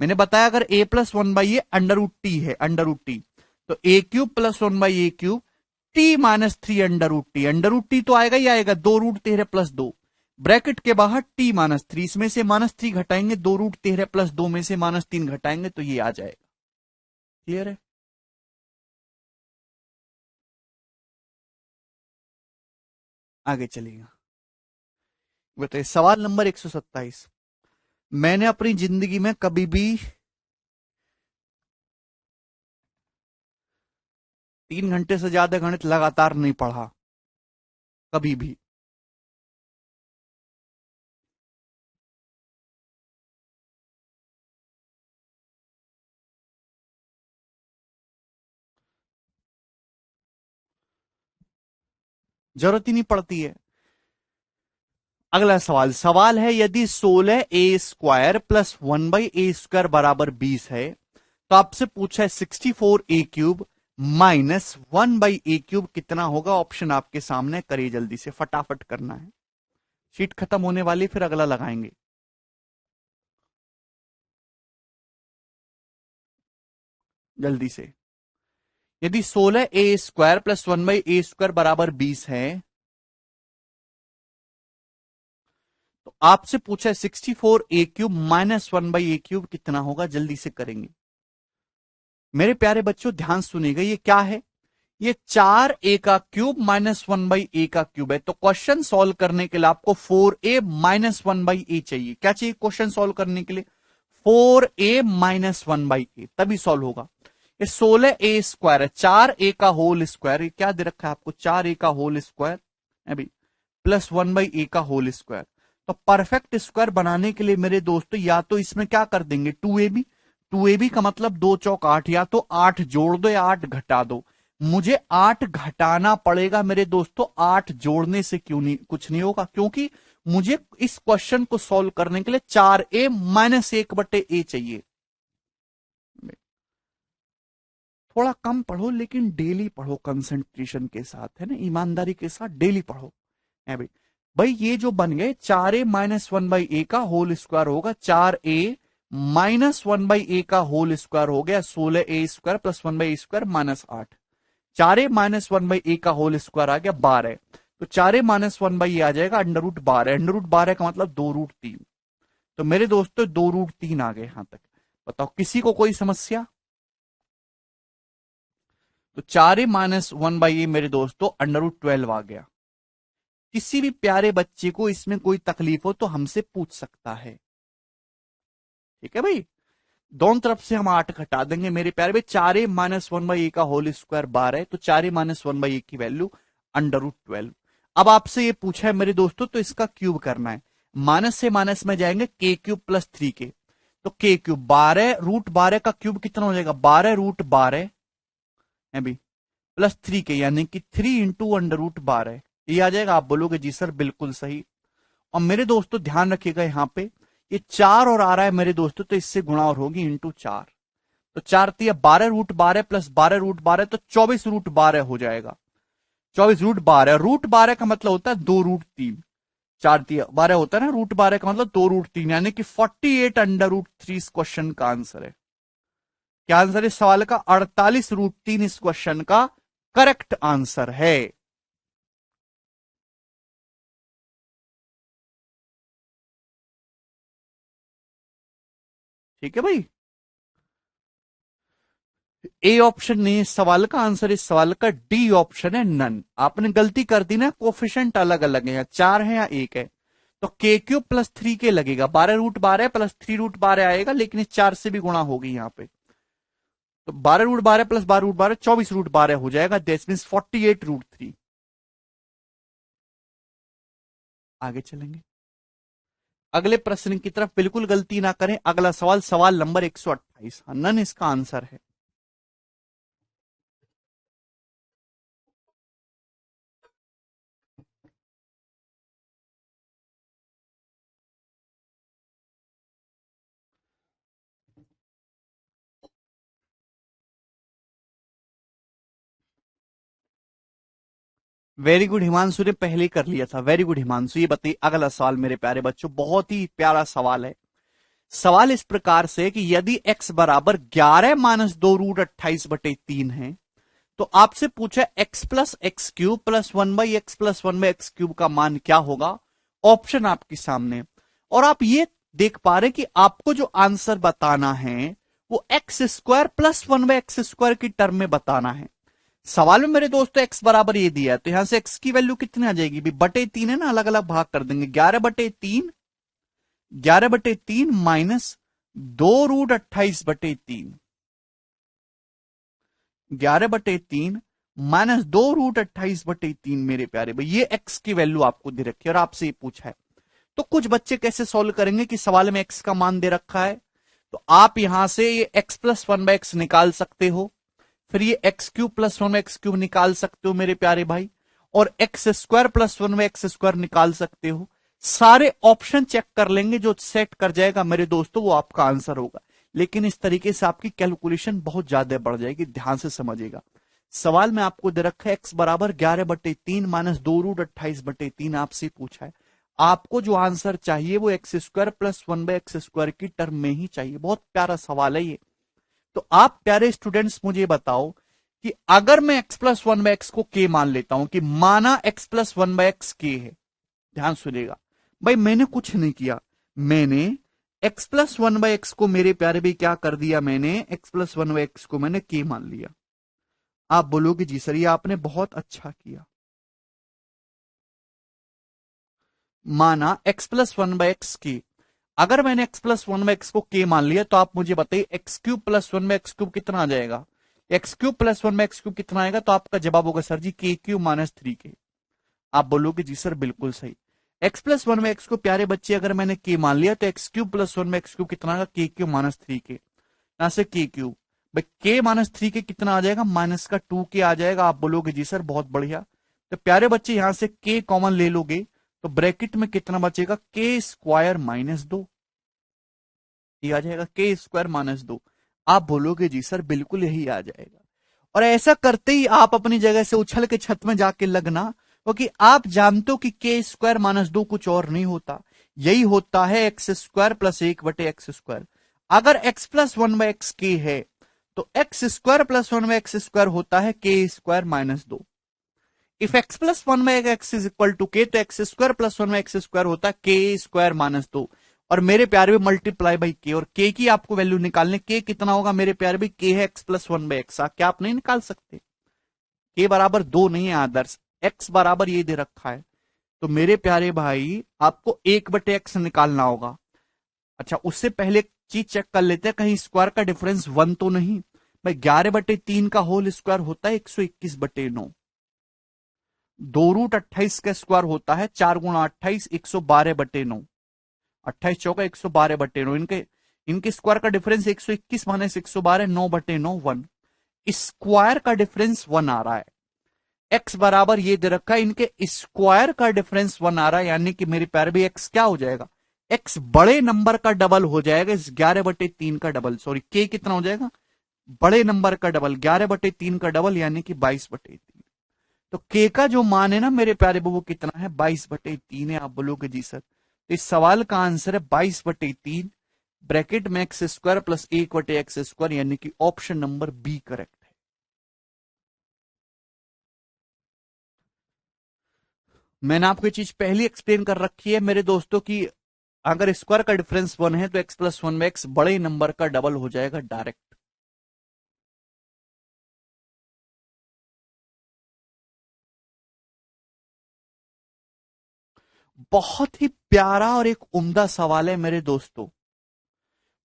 मैंने बताया अगर a+1/a अंडर रूट टी है, अंडर रूट टी, तो a³ plus 1/a³ t-3 under root T तो आएगा ही आएगा, 2√13 प्लस 2 ब्रैकेट के बाहर t-3, इसमें से -3 घटाएंगे, 2√13 प्लस 2 में से -3 घटाएंगे तो ये आ जाएगा। क्लियर है? आगे चलिएगा, बताइए सवाल नंबर 127। मैंने अपनी जिंदगी में कभी भी 3 घंटे से ज्यादा गणित लगातार नहीं पढ़ा, कभी भी। जरूरत ही नहीं पड़ती है। अगला सवाल, सवाल है यदि 16a² प्लस 1/a² बराबर 20 है, तो आपसे पूछा है 64a³ माइनस 1/a³ कितना होगा। ऑप्शन आपके सामने, करिए जल्दी से, फटाफट करना है, शीट खत्म होने वाली, फिर अगला लगाएंगे। जल्दी से, यदि 16a² प्लस 1/a² बराबर 20 है, तो आपसे पूछा है 64a³ माइनस 1/a³ कितना होगा। जल्दी से करेंगे मेरे प्यारे बच्चों, ध्यान सुनिएगा, ये क्या है? ये 4a³ माइनस 1/a³ है। तो क्वेश्चन सॉल्व करने के लिए आपको 4a माइनस 1/a चाहिए। क्या चाहिए क्वेश्चन सॉल्व करने के लिए? 4a माइनस 1/a, तभी सॉल्व होगा। ये 16a² है, 4a का होल स्क्वायर, ये क्या दे रखा है आपको? 4a का होल स्क्वायर अभी प्लस 1/a का होल स्क्वायर। तो परफेक्ट स्क्वायर बनाने के लिए मेरे दोस्तों, या तो इसमें क्या कर देंगे 2ab, 2ab का मतलब 2 चौक 8, या तो 8 जोड़ दो या 8 घटा दो। मुझे 8 घटाना पड़ेगा मेरे दोस्तों, 8 जोड़ने से क्यों नहीं कुछ नहीं होगा, क्योंकि मुझे इस क्वेश्चन को सॉल्व करने के लिए 4a माइनस 1/a चाहिए। थोड़ा कम पढ़ो लेकिन डेली पढ़ो, कंसंट्रेशन के साथ, है ना, ईमानदारी के साथ डेली पढ़ो। है भाई, भाई ये जो बन गए 4a माइनस 1/a का होल स्क्वायर होगा, 4a माइनस 1/a का होल स्क्वायर हो गया 16a² plus 1/a² minus 8। 4a minus 1/a का होल स्क्वायर आ गया 12, तो 4a माइनस 1/a आ जाएगा अंडर रूट 12। अंडर रूट 12 का मतलब 2√3। तो मेरे दोस्तों 2√3 आ गए यहां तक। बताओ किसी को कोई समस्या? तो 4a माइनस 1/a मेरे दोस्तों अंडर रूट 12 आ गया। किसी भी प्यारे बच्चे को इसमें कोई तकलीफ हो तो हमसे पूछ सकता है। ठीक है भाई, दोनों तरफ से हम 8 घटा देंगे मेरे प्यारे भाई। 4a माइनस 1/a का होल स्क्वायर 12 है, तो 4a माइनस 1/a की वैल्यू √12। अब आपसे ये पूछा है मेरे दोस्तों, तो इसका क्यूब करना है। माइनस से माइनस में जाएंगे, k क्यूब प्लस 3k, तो k क्यूब 12 √12 का क्यूब कितना हो जाएगा 12 √12 है भी प्लस 3k, यानी कि 3 इंटू √12। ये आ जाएगा। आप बोलोगे जी सर बिल्कुल सही। और मेरे दोस्तों ध्यान रखिएगा, यहां पे ये 4 और आ रहा है मेरे दोस्तों, तो इससे गुणा और होगी इंटू 4, तो 4 तिया 12 √12 प्लस 12 √12, तो 24 √12 हो जाएगा। 24 √12, √12 का मतलब होता है 2√3, 4 तिया 12 होता है ना, √12 का मतलब 2√3, यानी कि 48 √3 इस क्वेश्चन का आंसर है। क्या आंसर है इस सवाल का? 48√3 इस क्वेश्चन का करेक्ट आंसर है। ठीक है भाई, ए ऑप्शन नहीं इस सवाल का आंसर, इस सवाल का डी ऑप्शन है नन। आपने गलती कर दी ना, कोफिशिएंट अलग अलग है, 4 है या 1 है, तो k क्यूब प्लस 3k लगेगा। 12 √12 प्लस 3 √12 आएगा, लेकिन इस 4 से भी गुणा होगी यहां पे, तो 12 √12 प्लस 12 √12 24 √12 हो जाएगा। That means 48√3। आगे चलेंगे अगले प्रश्न की तरफ, बिल्कुल गलती ना करें। अगला सवाल, सवाल नंबर 128, नन इसका आंसर है। वेरी गुड हिमांशु ने पहले कर लिया था, वेरी गुड हिमांशु। ये बताइए अगला सवाल मेरे प्यारे बच्चों, बहुत ही प्यारा सवाल है। सवाल इस प्रकार से कि यदि x बराबर 11 माइनस 2√28/3 है, तो आपसे पूछा x plus x cube plus 1/x plus 1/x cube का मान क्या होगा। ऑप्शन आपके सामने, और आप ये देख पा रहे कि आपको जो आंसर बताना है वो x² प्लस 1/x² की टर्म में बताना है। सवाल में मेरे दोस्तों x बराबर ये दिया है, तो यहां से x की वैल्यू कितनी आ जाएगी? /3 है ना, अलग अलग भाग कर देंगे। 11/3, 11/3 माइनस 2√28/3, 11/3 माइनस 2√28/3 मेरे प्यारे भाई, ये x की वैल्यू आपको दे रखी है और आपसे ये पूछा है। तो कुछ बच्चे कैसे सॉल्व करेंगे कि सवाल में x का मान दे रखा है, तो आप यहां से ये x प्लस 1/x निकाल सकते हो, फिर ये x cube plus 1/x cube निकाल सकते हो मेरे प्यारे भाई, और x² प्लस 1/x² निकाल सकते हो। सारे ऑप्शन चेक कर लेंगे, जो सेट कर जाएगा मेरे दोस्तों वो आपका आंसर होगा। लेकिन इस तरीके से आपकी कैलकुलेशन बहुत ज्यादा बढ़ जाएगी, ध्यान से समझिएगा। सवाल में आपको दे रखा है x बराबर 11/3 माइनस 2√28/3, आपसे पूछा है। आपको जो आंसर चाहिए वो x² प्लस 1/x² की टर्म में ही चाहिए। बहुत प्यारा सवाल है ये। तो आप प्यारे स्टूडेंट्स मुझे बताओ कि अगर मैं x प्लस 1/x को k मान लेता हूं, कि माना x प्लस 1/x k है, ध्यान सुनिएगा भाई, मैंने कुछ नहीं किया, मैंने x प्लस 1/x को मेरे प्यारे भी क्या कर दिया, मैंने x प्लस 1/x को मैंने k मान लिया। आप बोलोगे जी सर ये आपने बहुत अच्छा किया। माना x प्लस 1/x k, अगर मैंने x प्लस 1/x को k मान लिया, तो आप मुझे बताइए x क्यूब प्लस 1/x³ कितना आ जाएगा। x क्यूब प्लस 1/x³ कितना आएगा, तो आपका जवाब होगा सर जी k क्यूब माइनस 3k। आप बोलोगे जी सर बिल्कुल सही। x प्लस 1/x को प्यारे बच्चे अगर मैंने k मान लिया, तो x क्यूब प्लस 1/x³ कितना आएगा, k क्यूब माइनस 3k। यहां से k क्यूब भाई k माइनस 3k कितना आ जाएगा, माइनस का 2k आ जाएगा। आप बोलोगे जी सर बहुत बढ़िया। तो प्यारे बच्चे यहां से k कॉमन ले लोगे, तो ब्रैकेट में कितना बचेगा, k² माइनस 2, ये आ जाएगा k² माइनस 2। आप बोलोगे जी सर बिल्कुल यही आ जाएगा। और ऐसा करते ही आप अपनी जगह से उछल के छत में जाके लगना, क्योंकि आप जानते हो कि k² माइनस 2 कुछ और नहीं होता, यही होता है x² प्लस 1/x²। अगर x प्लस 1/x k है, तो x² प्लस 1/x² होता है k² minus 2। If x plus 1/x is equal to k, तो x² प्लस 1/x² होता है k² माइनस 2। और मेरे प्यारे भी मल्टीप्लाई बाई के, और के की आपको वैल्यू निकालने, के कितना होगा मेरे प्यारे भी, के है x प्लस 1/x। क्या आप नहीं निकाल सकते? के बराबर 2 नहीं है आदर्श, x बराबर ये दे रखा है, तो मेरे प्यारे भाई आपको 1/x निकालना होगा। अच्छा, उससे पहले एक चीज चेक कर लेते हैं, कहीं स्क्वायर का डिफरेंस 1 तो नहीं। भाई 11/3 का होल स्क्वायर होता है 121/9। 2√28 का स्क्वायर होता है 4 × 28 112/9। 28 चौका 112/9। इनके इनके स्क्वायर का डिफरेंस 121 माइनस 112 9/9 1। स्क्वायर का डिफरेंस 1 आ रहा है। एक्स बराबर ये दे रखा है, इनके स्क्वायर का डिफरेंस 1 आ रहा है, यानी कि मेरे प्यारे भी एक्स क्या हो जाएगा, एक्स बड़े नंबर का डबल हो जाएगा। इस 11/3 का डबल, सॉरी के कितना हो जाएगा, बड़े नंबर का डबल 11/3 का डबल यानी कि 22/3। तो के का जो मान है ना मेरे प्यारे वो कितना है, 22/3 है। आप बोलोगे जी सर, तो इस सवाल का आंसर है 22/3 ब्रैकेट में x square plus 1/x square, यानी कि ऑप्शन नंबर बी करेक्ट है। मैंने आपको ये चीज पहले एक्सप्लेन कर रखी है मेरे दोस्तों की, अगर स्क्वायर का डिफरेंस 1 है तो x+1 बड़े नंबर का डबल हो जाएगा डायरेक्ट। बहुत ही प्यारा और एक उम्दा सवाल है मेरे दोस्तों।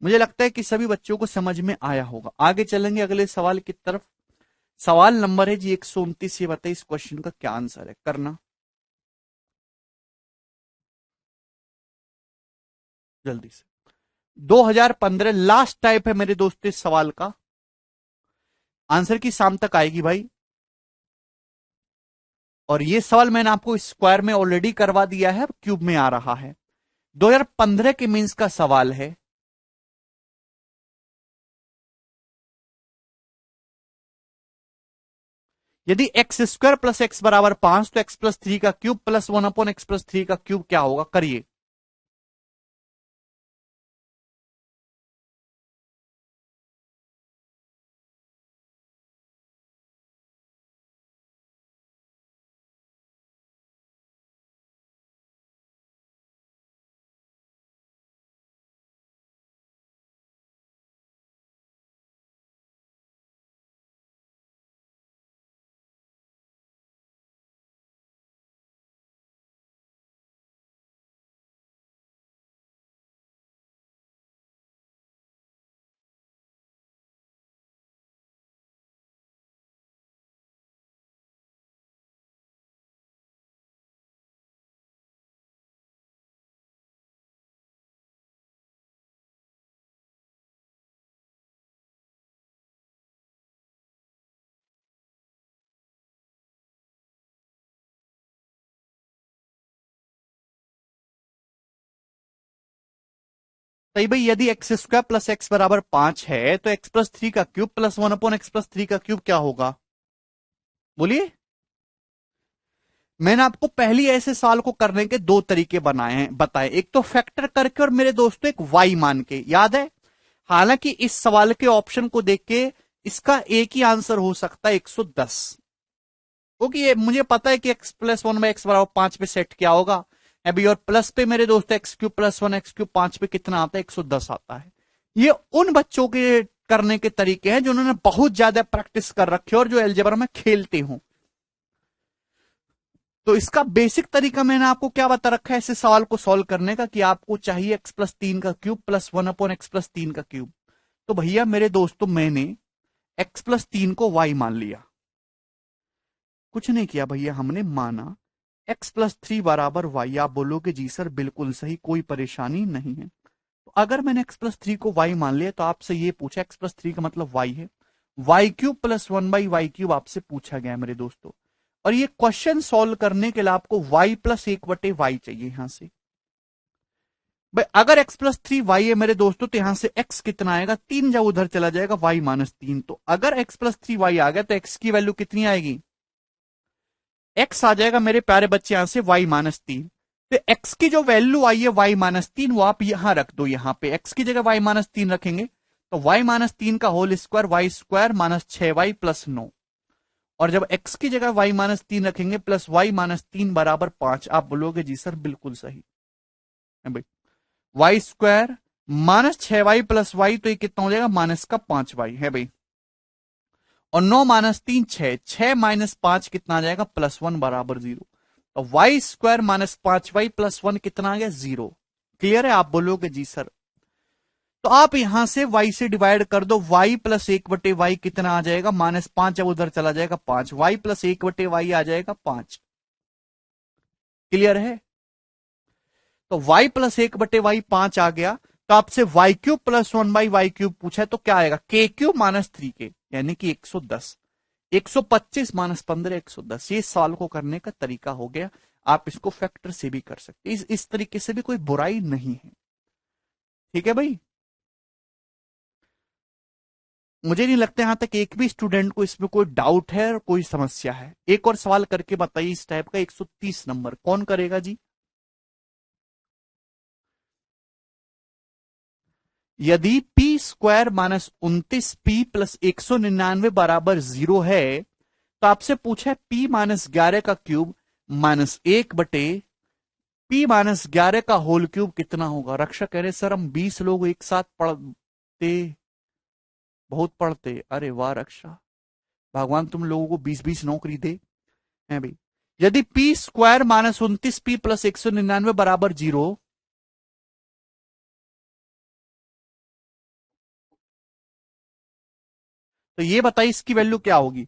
मुझे लगता है कि सभी बच्चों को समझ में आया होगा। आगे चलेंगे अगले सवाल की तरफ। सवाल नंबर है जी 129। ये बताइए इस क्वेश्चन का क्या आंसर है, करना जल्दी से। 2015 लास्ट टाइप है मेरे दोस्तों इस सवाल का। आंसर की शाम तक आएगी भाई। और ये सवाल मैंने आपको स्क्वायर में ऑलरेडी करवा दिया है, क्यूब में आ रहा है। 2015 के मीन्स का सवाल है। यदि एक्स स्क्वायर प्लस एक्स बराबर 5 तो x+3 का क्यूब प्लस 1/x+3 का क्यूब क्या होगा, करिए। तो भाई यदि एक्स स्क्वायर प्लस एक्स बराबर 5 है तो x+3 का क्यूब प्लस 1/x+3 का क्यूब क्या होगा, बोलिए। मैंने आपको पहली ऐसे सवाल को करने के दो तरीके बनाए हैं, बताए। एक तो फैक्टर करके और मेरे दोस्तों एक y मान के, याद है। हालांकि इस सवाल के ऑप्शन को देख के इसका एक ही आंसर हो सकता है 110, क्योंकि ये मुझे पता है कि x+1/x बराबर 5 पे सेट क्या होगा अभी। और प्लस पे मेरे दोस्त x³ + 1 x³ 5 पे कितना आता है, 110 आता है। ये उन बच्चों के करने के तरीके हैं जिन्होंने बहुत ज्यादा प्रैक्टिस कर रखी है और जो अलजेब्रा में खेलते हो। तो इसका बेसिक तरीका मैंने आपको क्या बता रखा है ऐसे सवाल को सॉल्व करने का, कि आपको चाहिए x+3 का क्यूब प्लस 1/x+3 का क्यूब। तो भैया मेरे दोस्तों मैंने x+3 को y मान लिया, कुछ नहीं किया भैया, हमने माना x+3 बराबर y। आप बोलोगे जी सर बिल्कुल सही, कोई परेशानी नहीं है। तो अगर मैंने x+3 को y मान लिया तो आपसे ये पूछा x+3 का मतलब y है, y³ + 1/y³ आपसे पूछा गया मेरे दोस्तों। और ये क्वेश्चन सॉल्व करने के लिए आपको y + 1/y चाहिए यहां से। भाई अगर x+3 y है मेरे दोस्तों तो यहां से x कितना आएगा, 3 जब उधर चला जाएगा y -3। तो अगर x+3 y आ गया तो x की वैल्यू कितनी आएगी, x आ जाएगा मेरे प्यारे बच्चे यहां से y -3। तो x की जो वैल्यू आई है y -3 वो आप यहां रख दो। यहां पे x की जगह y -3 रखेंगे तो y -3 का होल स्क्वायर y² -6y + 9। और जब x की जगह y -3 रखेंगे प्लस y -3 बराबर 5। आप बोलोगे जी सर बिल्कुल सही है भाई। y² -6y + y तो ये कितना हो जाएगा, -5y है भाई। और 9 - 3 6, 6 - 5 कितना आ जाएगा, +1 बराबर 0। तो Y square minus 5y plus 1 कितना आ गया 0। क्लियर है? आप बोलोगे जी सर। तो आप यहां से y से डिवाइड कर दो, y प्लस 1/y कितना आ जाएगा -5, जब उधर चला जाएगा 5, y प्लस 1/y आ जाएगा 5। क्लियर है? तो y प्लस 1/y 5 आ गया। तो आपसे y cube plus 1/y cube पूछा है तो क्या आएगा k क्यूब माइनस 3k यानी कि 110। 125 माइनस 15 110। ये सवाल को करने का तरीका हो गया। आप इसको फैक्टर से भी कर सकते, इस तरीके से भी कोई बुराई नहीं है। ठीक है भाई, मुझे नहीं लगता यहां तक एक भी स्टूडेंट को इसमें कोई डाउट है और कोई समस्या है। एक और सवाल करके बताइए इस टाइप का, 130 नंबर कौन करेगा जी? यदि P square minus 29 P plus 199 बराबर 0 है तो आपसे पूछा है पी माइनस 11 का क्यूब माइनस 1/, पी माइनस 11 का होल क्यूब कितना होगा? रक्षा कह रहे सर हम 20 लोग एक साथ पढ़ते, बहुत पढ़ते। अरे वाह रक्षा, भगवान तुम लोगों को 20-20 नौकरी दे हैं भाई। यदि P square minus 29 P plus 199 बराबर 0, तो ये बताइए इसकी वैल्यू क्या होगी?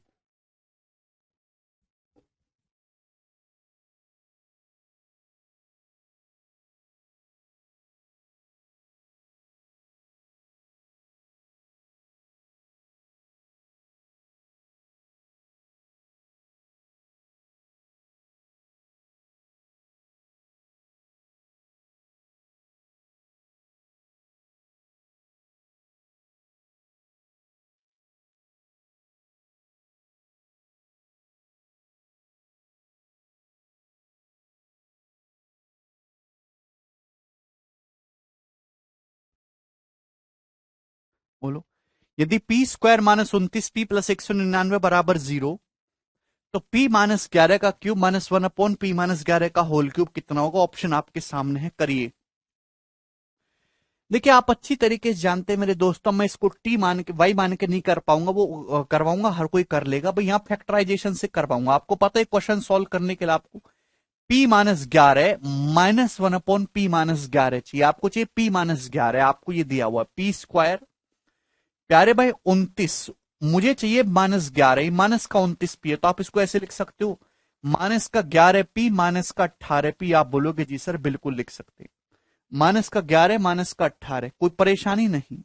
बोलो। यदि P square minus 29 P plus 199 बराबर 0, तो पी माइनस 11 का क्यूब माइनस 1 पी माइनस 11 का होल क्यूब कितना होगा? ऑप्शन आपके सामने है, करिए। देखिए आप अच्छी तरीके से जानते हैं मेरे दोस्तों, मैं इसको टी मान के वाई मान के नहीं कर पाऊंगा, वो करवाऊंगा, हर कोई कर लेगा भाई। यहां फैक्टराइजेशन से करवाऊंगा। आपको पता है क्वेश्चन सॉल्व करने के लिए आपको पी माइनस 11 -1/p माइनस 11 चाहिए। आपको चाहिए पी माइनस 11, आपको ये दिया हुआ पी स्क्वायर प्यारे भाई 29, मुझे चाहिए -11, माइनस का 29p है, तो आप इसको ऐसे लिख सकते हो माइनस का 11p माइनस का 18p। आप बोलोगे जी सर बिल्कुल लिख सकते हैं, माइनस का 11 माइनस का 18, कोई परेशानी नहीं।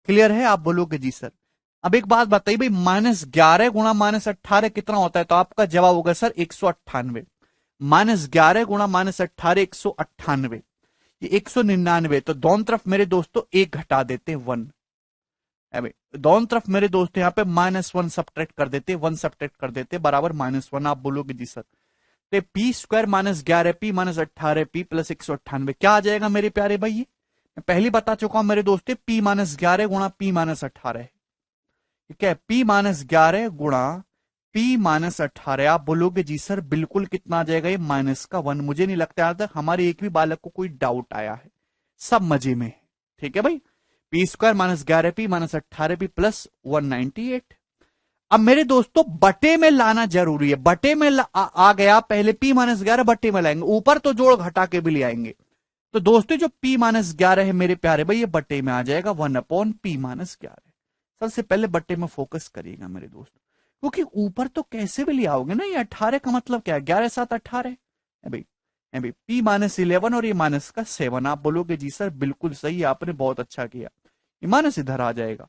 क्लियर है? आप बोलोगे जी सर। अब एक बात बताइए भाई, -11 गुणा -18 कितना होता है? तो आपका जवाब होगा सर 198। -11 गुणा -18 198, ये 199। तो दोनों तरफ मेरे दोस्तों एक घटा देते हैं 1, दोनों तरफ मेरे दोस्त यहाँ पे -1 सब्ट्रैक्ट कर देते, 1 सब्ट्रैक्ट कर देते बराबर -1। आप बोलोगे जी सर तो P square -11p minus 18p plus 198 क्या आ जाएगा मेरे प्यारे भाई? ये मैं पहले बता चुका हूं मेरे दोस्त, p -11 गुणा p -18, ठीक है, p -11 गुणा p -18। आप बोलोगे जी सर बिल्कुल कितना आ जाएगा? ये माइनस का 1। मुझे नहीं लगता आज तक हमारे एक भी बालक को कोई डाउट आया है, सब मजे में है। ठीक है भाई, P square -11p minus 18p plus 198। अब मेरे दोस्तों बटे में लाना जरूरी है, बटे में आ गया, पहले p -11 बटे में लाएंगे, ऊपर तो जोड़ घटा के भी ले आएंगे। तो दोस्तों जो p -11 है मेरे प्यारे भाई, ये बटे में आ जाएगा 1/p -11। सबसे पहले बटे में फोकस करिएगा मेरे दोस्त, क्योंकि ऊपर तो कैसे भी ले आओगे ना। ये 18 का मतलब क्या है? 11 7 18 है भाई, है भाई p -11 और ये माइनस का 7। आप बोलोगे जी सर बिल्कुल सही, आपने बहुत अच्छा किया, ये माइनस इधर आ जाएगा।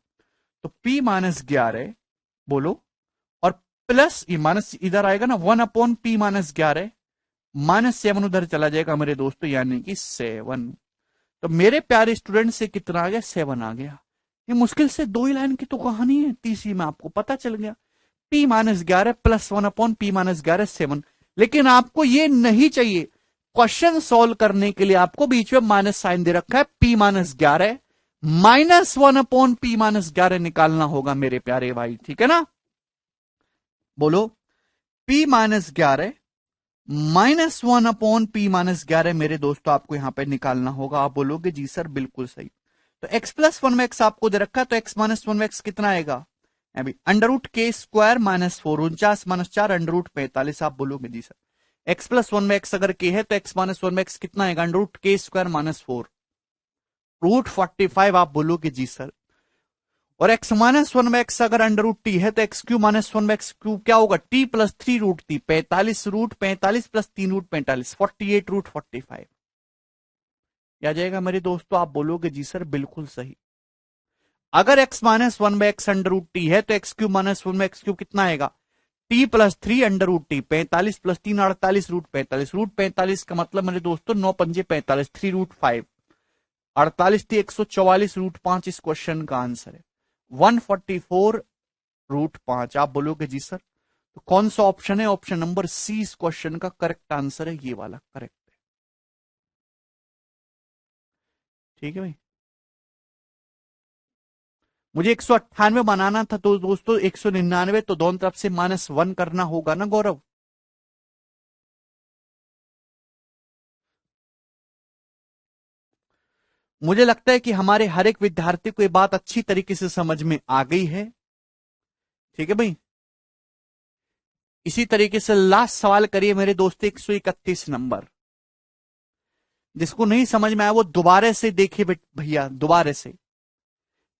तो p -11 बोलो, और प्लस ये माइनस इधर आएगा ना 1/p -11, -7 उधर चला जाएगा मेरे दोस्तों, यानी कि 7। तो मेरे प्यारे स्टूडेंट से कितना आ गया? 7 आ गया। ये मुश्किल से 2 ही लाइन की तो कहानी है, तीसरी में आपको पता चल गया p -11 प्लस 1/p -11 7। लेकिन आपको ये नहीं चाहिए, क्वेश्चन सॉल्व करने के लिए आपको बीच में माइनस साइन दे रखा है, p -11 -1/p -11 निकालना होगा मेरे प्यारे भाई, ठीक है ना? बोलो p -11 -1/p -11 मेरे दोस्तों आपको यहां पे निकालना होगा। आप बोलोगे जी सर बिल्कुल सही। तो x + 1x आपको दे रखा है, तो x - 1x कितना आएगा? अभी √k² -4, 49 - 4 √45। आप बोलोगे जी सर एक्स प्लस वन में एक्स अगर के है तो एक्स माइनस वन में एक्स कितना आएगा, अंडर रूट के स्क्वायर माइनस 4 रूट 45। आप बोलोगे जी सर। और एक्स माइनस वन में एक्स अगर अंडर रूट टी है तो एक्स क्यू माइनस वन में एक्स क्यू क्या होगा, t plus 3 root T, 45 root 45 plus 3 root 45, 48 root 45 आ जाएगा मेरे दोस्तों। आप बोलोगे जी सर बिल्कुल सही। अगर एक्स माइनस वन में एक्स अंडर रूट टी है तो एक्स क्यू माइनस वन में एक्स क्यू कितना आएगा, t plus 3 under root T, 45 plus 3 48 root 45, root 45 का मतलब मेरे दोस्तों 9 पंजे 45, 3 रूट 5, 48 थी 144 रूट 5 इस क्वेश्चन का आंसर है 144 रूट 5। आप बोलोगे जी सर। तो कौन सा ऑप्शन है, ऑप्शन नंबर सी इस क्वेश्चन का करेक्ट आंसर है, ये वाला करेक्ट है। ठीक है भाई। मुझे 198 बनाना था तो दोस्तों 199, तो दोनों तरफ से -1 करना होगा ना गौरव। मुझे लगता है कि हमारे हर एक विद्यार्थी को ये बात अच्छी तरीके से समझ में आ गई है। ठीक है भाई। इसी तरीके से लास्ट सवाल करिए मेरे दोस्तों 131 नंबर। जिसको नहीं समझ में आया वो दोबारा से देखिए भैया, दोबारा से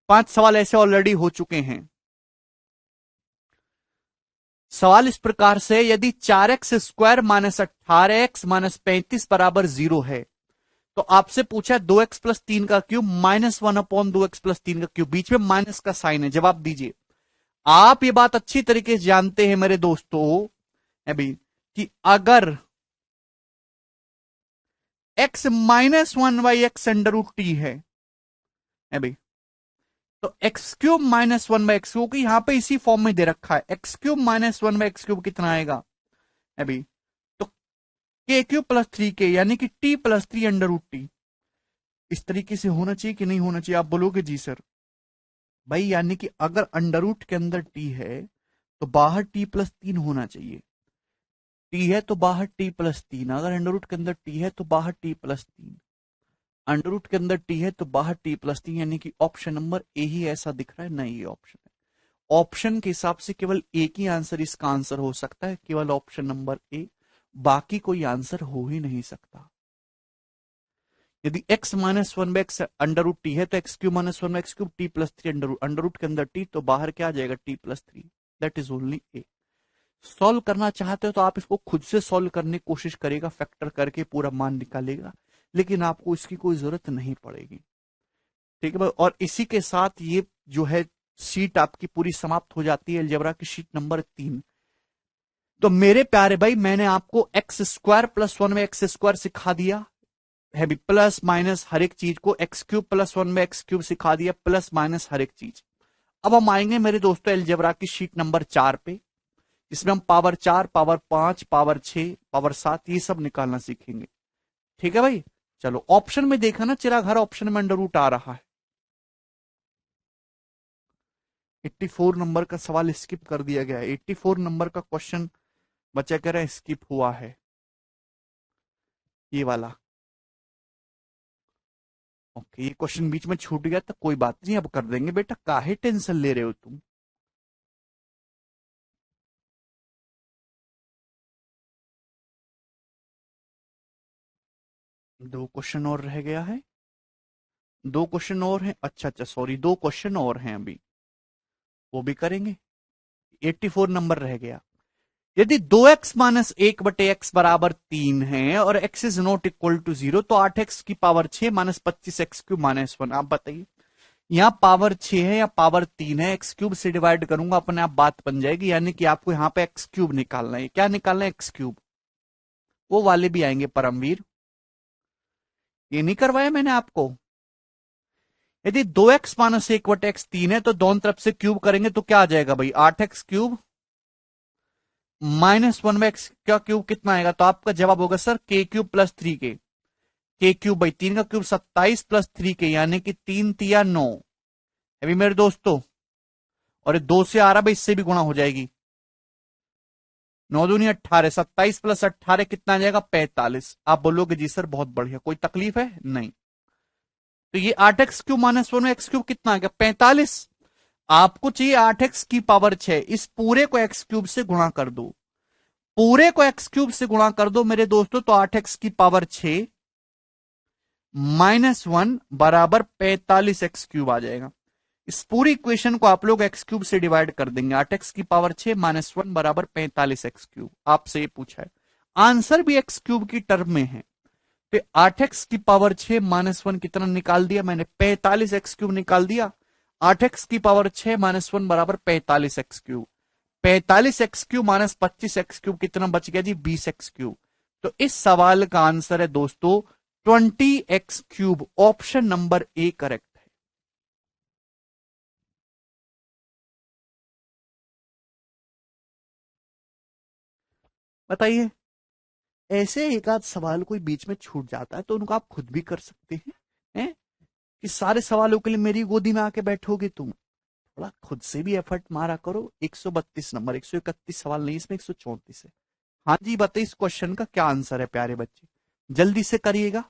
5 सवाल ऐसे ऑलरेडी हो चुके हैं। सवाल इस प्रकार से, यदि 4x square minus 18x minus 35 बराबर 0 है तो आपसे पूछा 2x प्लस 3 का क्यूब माइनस 1/2x प्लस 3 का क्यूब, बीच में माइनस का साइन है, जवाब दीजिए। आप ये बात अच्छी तरीके से जानते हैं मेरे दोस्तों अभी कि अगर x minus 1/x under root t है अभी, तो एक्स क्यूब माइनस 1/x, क्योंकि यहां पे इसी फॉर्म में दे रखा है, x cube minus 1/x cube कितना आएगा अभी, तो के क्यूब प्लस 3k यानी कि t plus 3 under root t. इस तरीके से होना चाहिए कि नहीं होना चाहिए, आप बोलोगे जी सर। भाई यानी कि अगर अंडर रूट के अंदर t है तो बाहर t प्लस 3 होना चाहिए, t है तो बाहर t प्लस 3, अगर अंडर रूट के अंदर t है तो बाहर t प्लस 3, अंडर रूट के अंदर t है तो बाहर t प्लस 3, यानी कि ऑप्शन नंबर ए ही ऐसा दिख रहा है। नहीं, ये ऑप्शन है। ऑप्शन के हिसाब से केवल एक ही आंसर इसका आंसर हो सकता है, केवल ऑप्शन नंबर ए, बाकी कोई आंसर हो ही नहीं सकता। यदि x minus one by x under root t है तो x cube minus one by x cube t plus 3 under root के अंदर t, तो बाहर क्या आ जाएगा t plus 3, that is only a. Solve करना चाहते हो तो आप इसको खुद से सॉल्व करने की कोशिश करेगा, फैक्टर करके पूरा मान निकालेगा, लेकिन आपको इसकी कोई जरूरत नहीं पड़ेगी। ठीक है भाई। और इसी के साथ ये जो है शीट आपकी पूरी समाप्त हो जाती है, अलजेब्रा की शीट नंबर 3। तो मेरे प्यारे भाई मैंने आपको एक्स स्क्वायर प्लस 1 में एक्स स्क्वायर सिखा दिया है भी, प्लस माइनस हर एक चीज को, एक्स क्यूब प्लस 1 में एक्स क्यूब सिखा दिया, प्लस माइनस हर एक चीज। अब हम आएंगे मेरे दोस्तों अलजेब्रा की शीट नंबर 4 पे, इसमें हम पावर 4, पावर 5, पावर 6, पावर 7 ये सब निकालना सीखेंगे। ठीक है भाई। चलो ऑप्शन में देखा ना, चिराग हर ऑप्शन में अंडर रूट आ रहा है। 84 नंबर का सवाल स्किप कर दिया गया है, 84 नंबर का क्वेश्चन बच्चा कह रहा है स्किप हुआ है, ये वाला। ओके, ये क्वेश्चन बीच में छूट गया तो कोई बात नहीं, अब कर देंगे बेटा, काहे टेंशन ले रहे हो तुम। दो क्वेश्चन और रह गया है, दो क्वेश्चन और हैं, अच्छा अच्छा सॉरी, दो क्वेश्चन और हैं अभी, वो भी करेंगे। 84 नंबर रह गया। यदि 2x माइनस 1/x बराबर 3 है और x is not equal to 0, तो 8x की power 6 minus 25x cube minus 1। आप बताइए यहां पावर 6 है या पावर 3 है, एक्स क्यूब से डिवाइड करूंगा अपने आप बात बन जाएगी, यानी कि आपको यहां पे एक्स क्यूब निकालना है। क्या निकालना है, एक्स क्यूब। वो वाले भी आएंगे परमवीर, ये नहीं करवाया मैंने आपको। यदि 2x माइनस 1/x 3 है तो दोनों तरफ से क्यूब करेंगे तो क्या आ जाएगा भाई, 8x क्यूब माइनस 1/x का क्यूब कितना आएगा, तो आपका जवाब होगा sir k cube plus 3k, k cube भाई 3 का क्यूब 27 प्लस 3k, यानी कि 3 तिया 9 अभी मेरे दोस्तों, और 2 से आ रहा भाई, इससे भी गुणा हो जाएगी, 9 दूनी 18, 27 प्लस 18 कितना आ जाएगा 45। आप बोलोगे जी सर बहुत बढ़िया, कोई तकलीफ है नहीं। तो ये 8x क्यूब माइनस 1 में एक्स क्यूब कितना आ गया 45। आपको चाहिए 8x की पावर 6, इस पूरे को x क्यूब से गुणा कर दो, पूरे को एक्स क्यूब से गुणा कर दो मेरे दोस्तों, तो 8x की पावर 6 -1 बराबर 45x क्यूब आ जाएगा। इस पूरी इक्वेशन को आप लोग एक्स क्यूब से डिवाइड कर देंगे। 8x की पावर 6 -1 बराबर 45x क्यूब। आपसे ये पूछा है, आंसर भी एक्स क्यूब की टर्म में है। तो 8x की पावर 6 -1 कितना निकाल दिया मैंने, 45x क्यूब निकाल दिया। 8x की पावर 6 -1 बराबर 45x cube. 45x cube minus 25x cube कितना बच गया जी, 20x क्यूब। तो इस सवाल का आंसर है दोस्तों 20x cube. Option number A correct है। बताइए, ऐसे एक आध सवाल कोई बीच में छूट जाता है तो उनको आप खुद भी कर सकते हैं, कि सारे सवालों के लिए मेरी गोदी में आके बैठोगे तुम। थोड़ा खुद से भी एफर्ट मारा करो। 132 नंबर, 131 सवाल नहीं, इसमें 134 है। हाँ जी, बताइए इस क्वेश्चन का क्या आंसर है प्यारे बच्चे, जल्दी से करिएगा।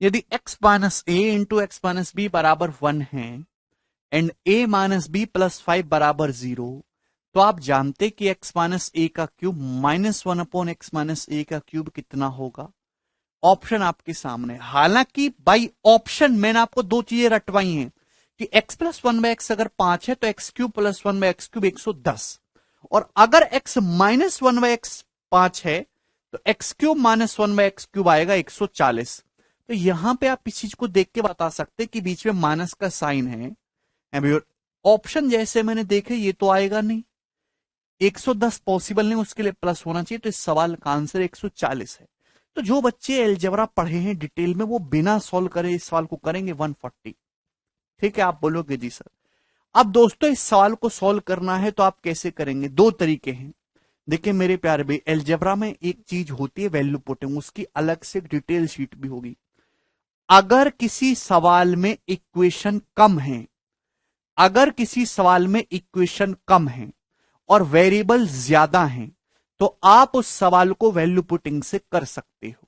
यदि x minus a into x minus b बराबर 1 है and a minus b plus 5 बराबर 0, तो आप जानते कि x माइनस ए का क्यूब -1 अपॉन एक्स माइनस ए का क्यूब कितना होगा। ऑप्शन आपके सामने। हालांकि बाई ऑप्शन मैंने आपको दो चीजें रटवाई हैं कि x प्लस 1/x अगर 5 है तो x cube plus 1/x cube 110, और अगर x माइनस 1/x 5 है तो x cube minus 1/x cube आएगा 140। तो यहां पे आप इस चीज को देख के बता सकते कि बीच में माइनस का साइन है। ऑप्शन जैसे मैंने देखे ये तो आएगा नहीं, 110 पॉसिबल नहीं, उसके लिए प्लस होना चाहिए। तो इस सवाल का आंसर 140 है। तो जो बच्चे एलजेब्रा पढ़े हैं डिटेल में वो बिना सॉल्व करे इस सवाल को करेंगे 140। ठीक है, आप बोलोगे जी सर। अब दोस्तों इस सवाल को सॉल्व करना है तो आप कैसे करेंगे, दो तरीके हैं। देखिए मेरे प्यारे भाई, एलजेब्रा में एक चीज होती है वैल्यू पुटिंग, उसकी अलग से डिटेल शीट भी होगी। अगर किसी सवाल में इक्वेशन कम है, अगर किसी सवाल में इक्वेशन कम है और वेरिएबल ज्यादा हैं, तो आप उस सवाल को वैल्यू पुटिंग से कर सकते हो।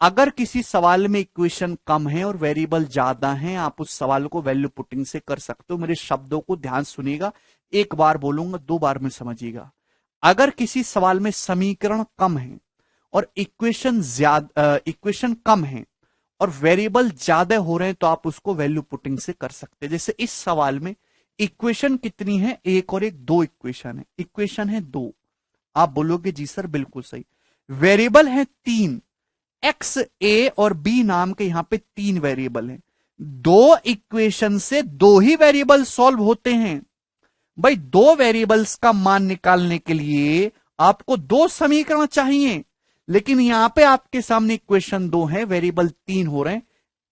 अगर किसी सवाल में इक्वेशन कम है और वेरिएबल ज्यादा हैं, आप उस सवाल को वैल्यू पुटिंग से कर सकते हो। मेरे शब्दों को ध्यान सुनिएगा, एक बार बोलूंगा 2 बार में समझिएगा। अगर किसी सवाल में समीकरण कम है और इक्वेशन कम है और वेरिएबल ज्यादा हो रहे हैं, तो आप उसको वैल्यू पुटिंग से कर सकते हैं। जैसे इस सवाल में इक्वेशन कितनी है, एक और एक, 2 इक्वेशन है। इक्वेशन है 2, आप बोलोगे जी सर बिल्कुल सही। वेरिएबल है 3, एक्स, ए और बी नाम के यहां पे 3 वेरिएबल हैं। 2 इक्वेशन से 2 ही वेरिएबल सॉल्व होते हैं भाई। 2 वेरिएबल्स का मान निकालने के लिए आपको 2 समीकरण चाहिए, लेकिन यहां पे आपके सामने इक्वेशन 2 है, वेरिएबल 3 हो रहे हैं,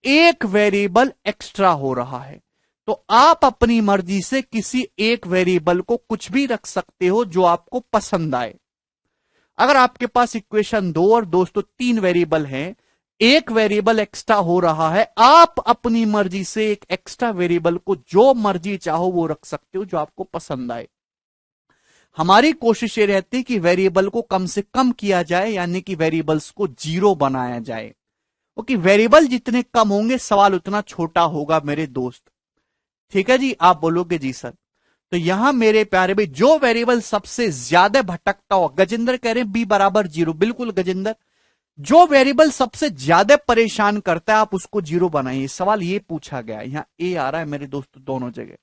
एक वेरिएबल एक्स्ट्रा हो रहा है। तो आप अपनी मर्जी से किसी एक वेरिएबल को कुछ भी रख सकते हो जो आपको पसंद आए। अगर आपके पास इक्वेशन 2 और दोस्तों 3 वेरिएबल हैं, एक वेरिएबल एक्स्ट्रा हो रहा है, आप अपनी मर्जी से एक एक्स्ट्रा वेरिएबल को जो मर्जी चाहो वो रख सकते हो जो आपको पसंद आए। हमारी कोशिश ये रहती है कि वेरिएबल को कम से कम किया जाए, यानी कि वेरिएबल्स को 0 बनाया जाए, क्योंकि वेरिएबल जितने कम होंगे सवाल उतना छोटा होगा मेरे दोस्त। ठीक है जी, आप बोलोगे जी सर। तो यहां मेरे प्यारे भाई जो वेरिएबल सबसे ज्यादा भटकता हो, गजेंद्र कह रहे हैं बी बराबर 0, बिल्कुल गजेंद्र, जो वेरिएबल सबसे ज्यादा परेशान करता है आप उसको जीरो बनाइए। सवाल ये पूछा गया है, यहां ए आ रहा है मेरे दोस्तों दोनों जगह,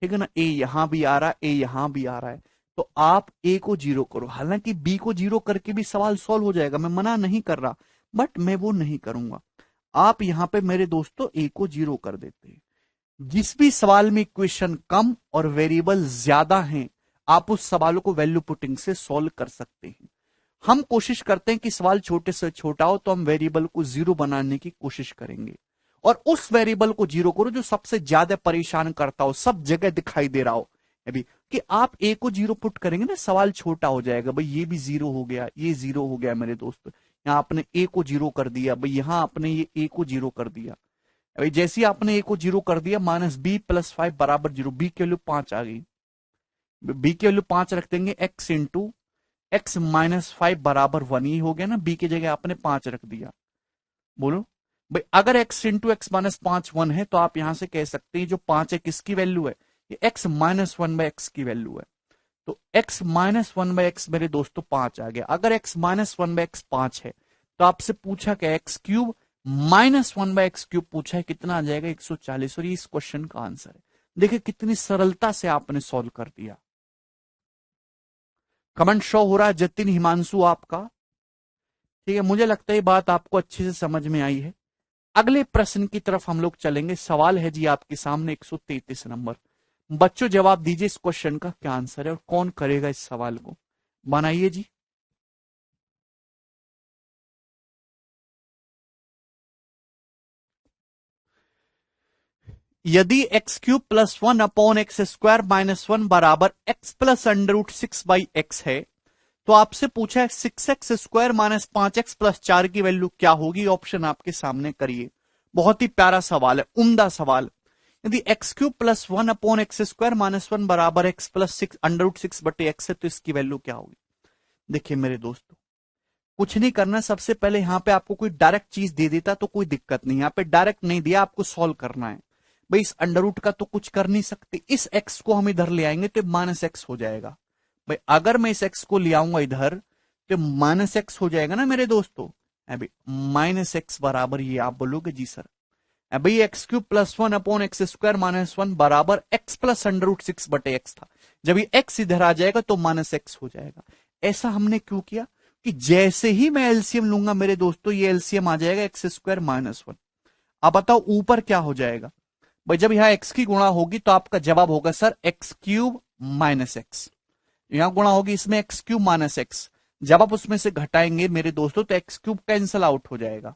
ठीक है ना, ए यहां भी आ रहा है, ए यहां भी आ रहा है, तो आप ए को जीरो करो। हालांकि बी को जीरो करके भी सवाल सॉल्व हो जाएगा, मैं मना नहीं कर रहा, बट मैं वो नहीं करूंगा। आप यहां पे मेरे दोस्तों ए को जीरो कर देते हैं। जिस भी सवाल में इक्वेशन कम और वेरिएबल ज्यादा हैं, आप उस सवालों को वैल्यू पुटिंग से सॉल्व कर सकते हैं। हम कोशिश करते हैं कि सवाल छोटे से छोटा हो, तो हम वेरिएबल को जीरो बनाने की कोशिश करेंगे, और उस वेरिएबल को जीरो करो जो सबसे ज्यादा परेशान करता हो, सब जगह दिखाई दे रहा हो। अभी कि आप ए को जीरो पुट करेंगे ना, सवाल छोटा हो जाएगा। भाई ये भी जीरो हो गया, ये जीरो हो गया मेरे दोस्त, यहां आपने ए को जीरो कर दिया, भाई यहां आपने ये ए को जीरो कर दिया। अभी जैसे ही आपने ए को जीरो कर दिया, माइनस बी प्लस 5 बराबर जीरो, बी की वैल्यू 5 आ गई। बी की वैल्यू 5 रख देंगे, एक्स इंटू एक्स माइनस 5 बराबर 1, ही हो गया ना, बी की जगह आपने 5 रख दिया। बोलो भाई, अगर x इंटू एक्स माइनस 5 1 है, तो आप यहां से कह सकते हैं जो 5 है किसकी वैल्यू है, ये x माइनस 1 बाय एक्स की वैल्यू है। तो x माइनस 1 बाय एक्स मेरे दोस्तों 5 आ गया। अगर x माइनस 1 बाय एक्स 5 है, तो आपसे पूछा क्या, x cube minus 1 by x cube पूछा है, कितना आ जाएगा 140, और ये इस क्वेश्चन का आंसर है। देखिए कितनी सरलता से आपने सॉल्व कर दिया। कमेंट शो हो रहा है जतिन हिमांशु आपका, ठीक है, मुझे लगता है ये बात आपको अच्छे से समझ में आई है। अगले प्रश्न की तरफ हम लोग चलेंगे। सवाल है जी आपके सामने 133 नंबर। बच्चों जवाब दीजिए इस क्वेश्चन का क्या आंसर है और कौन करेगा इस सवाल को, बनाइए जी। यदि x cube plus 1 upon x square minus 1 बराबर x plus under root 6 by x है, तो आपसे पूछा है 6x square minus 5x plus 4 की वैल्यू क्या होगी। ऑप्शन आपके सामने करिए। बहुत ही प्यारा सवाल है, उम्दा सवाल। यदि x cube plus 1 upon x square minus 1 बराबर एक्स प्लस 6 अंडर रूट 6 बटे एक्स है, तो इसकी वैल्यू क्या होगी। देखिए मेरे दोस्तों, कुछ नहीं करना, सबसे पहले यहां पे आपको कोई डायरेक्ट चीज दे देता तो कोई दिक्कत नहीं, यहां पे डायरेक्ट नहीं दिया, आपको सॉल्व करना है। भाई इस अंडर रूट का तो कुछ कर नहीं सकते, इस एक्स को हम इधर ले आएंगे तो माइनस एक्स हो जाएगा। भाई अगर मैं इस एक्स को ले आऊंगा इधर, तो माइनस एक्स हो जाएगा ना मेरे दोस्तों। अभी माइनस एक्स बराबर ये आप बोलोगे जी सर, भाई x cube plus 1 upon x square minus 1 बराबर एक्स प्लस अंडर रूट 6 बटे एक्स था। जब ये एक्स इधर आ जाएगा तो माइनस एक्स हो जाएगा। ऐसा हमने क्यों किया कि जैसे ही मैं एलसीएम लूंगा मेरे दोस्तों, ये एलसीएम आ जाएगा एक्स स्क्वायर माइनस 1। अब बताओ ऊपर क्या हो जाएगा। भाई जब यहां एक्स की गुणा होगी तो आपका जवाब होगा sir x cube minus x. यहां गुणा होगी इसमें एक्स क्यूब माइनस एक्स, जब आप उसमें से घटाएंगे मेरे दोस्तों तो एक्स क्यूब कैंसल आउट हो जाएगा।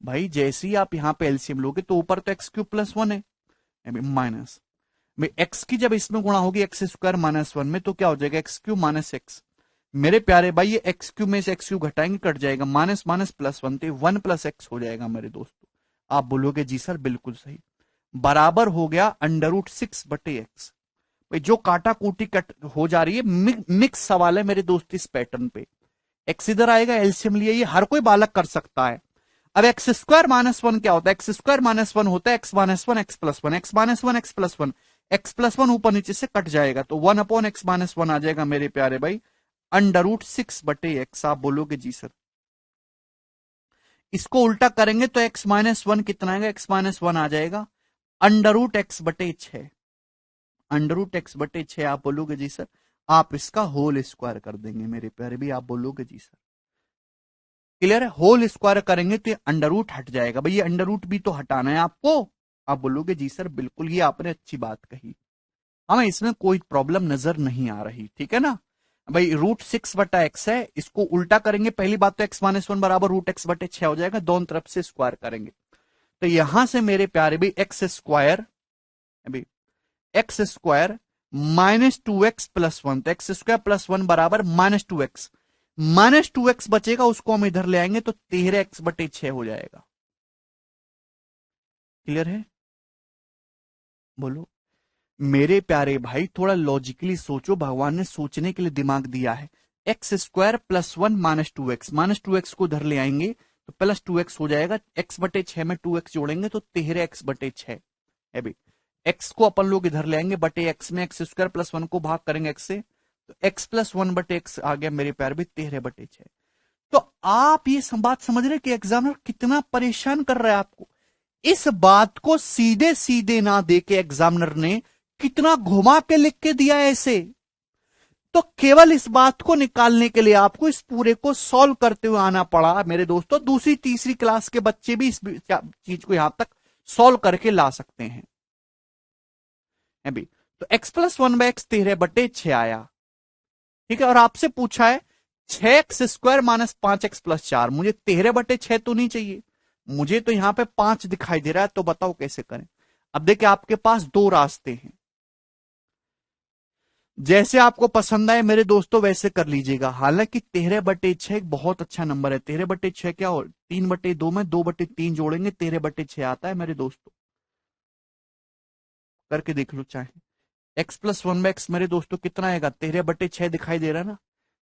भाई जैसे ही आप यहां पे एलसीएम लोगे तो ऊपर तो एक्स क्यूब प्लस 1 है माइनस में एक्स की, जब इसमें गुणा होगी एक्स स्क्वायर माइनस 1 में, तो क्या हो जाएगा एक्स क्यूब माइनस एक्स। मेरे प्यारे भाई ये एक्स क्यूब में से एक्स क्यूब घटाएंगे कट जाएगा, माइनस माइनस प्लस 1 तो 1 प्लस एक्स हो जाएगा मेरे दोस्तों। आप बोलोगे जी सर बिल्कुल सही, बराबर हो गया अंडर रूट 6 बटे एक्स। भाई जो काटा कूटी कट हो जा रही है, मिक्स सवाल है मेरे दोस्त इस पैटर्न पे। एक्स इधर आएगा, एलसीएम लिए, ये हर कोई बालक कर सकता है। अब एक्स स्क्वायर माइनस 1 क्या होता है, एक्स स्क्वायर माइनस 1 होता है x minus 1 x plus 1, x minus 1 x plus 1, x plus 1 ऊपर नीचे से कट जाएगा तो 1 अपॉन एक्स माइनस 1 आ जाएगा मेरे प्यारे भाई अंडर रूट 6 बटे एक्स। आप बोलोगे जी सर। इसको उल्टा करेंगे तो एक्स माइनस 1 कितना आएगा, एक्स माइनस 1 आ जाएगा अंडर रूट एक्स बटे 6, अंडर रूट एक्स बटे 6। आप बोलोगे जी सर। आप इसका होल स्क्वायर कर देंगे मेरे प्यारे भी, आप बोलोगे जी सर। क्लियर है, होल स्क्वायर करेंगे तो अंडर रूट हट जाएगा। भाई ये अंडर रूट भी तो हटाना है आपको। आप बोलोगे जी सर बिल्कुल, ये आपने अच्छी बात कही, हमें इसमें कोई प्रॉब्लम नजर नहीं आ रही, ठीक है ना। भाई रूट 6 बटा एक्स है, इसको उल्टा करेंगे, पहली बात तो एक्स माइनस 1 बराबर रूट एक्स बटे 6 हो जाएगा, दोनों तरफ से स्क्वायर करेंगे तो यहां से मेरे प्यारे भाई एक्स स्क्वायर, अभी x square minus 2x plus 1, तो एक्स स्क्वायर प्लस 1 बराबर -2x, -2x बचेगा, उसको हम इधर ले आएंगे तो 13x बटे 6 हो जाएगा। क्लियर है, बोलो मेरे प्यारे भाई, थोड़ा लॉजिकली सोचो, भगवान ने सोचने के लिए दिमाग दिया है। एक्स स्क्वायर प्लस 1 -2x को इधर ले आएंगे तो प्लस 2x हो जाएगा, x बटे 6 में 2x जोड़ेंगे तो 13x बटे 6 है भाई। एक्स को अपन लोग इधर ले आएंगे, बटे एक्स में एक्स स्क्वायर प्लस 1 को भाग करेंगे एक्स से, तो एक्स प्लस 1 बटे एक्स आ गया मेरे प्यार भी 13 बटे 6। तो आप ये बात समझ रहे कि एग्जामिनर कितना परेशान कर रहा है आपको। इस बात को सीधे सीधे ना दे के एग्जामिनर ने कितना घुमा के लिख के दिया है ऐसे। तो केवल इस बात को निकालने के लिए आपको इस पूरे को सॉल्व करते हुए आना पड़ा मेरे दोस्तों। दूसरी तीसरी क्लास के बच्चे भी इस चीज को यहां तक सॉल्व करके ला सकते हैं अभी। तो x+1/x 13/6 आया, ठीक है। और आपसे पूछा है 6x² - 5x+4। मुझे 13/6 तो नहीं चाहिए, मुझे तो यहां पे 5 दिखाई दे रहा है। तो बताओ कैसे करें। अब देखिए आपके पास दो रास्ते हैं, जैसे आपको पसंद आए मेरे दोस्तों वैसे कर लीजिएगा। हालांकि 13/6 एक बहुत अच्छा नंबर है। 13/6 क्या हो, 3/2 में 2/3 जोड़ेंगे 13/6 आता है मेरे दोस्तों। करके देख लो चाहे। x+1/x मेरे दोस्तों कितना आएगा, 13/6 दिखाई दे रहा है ना।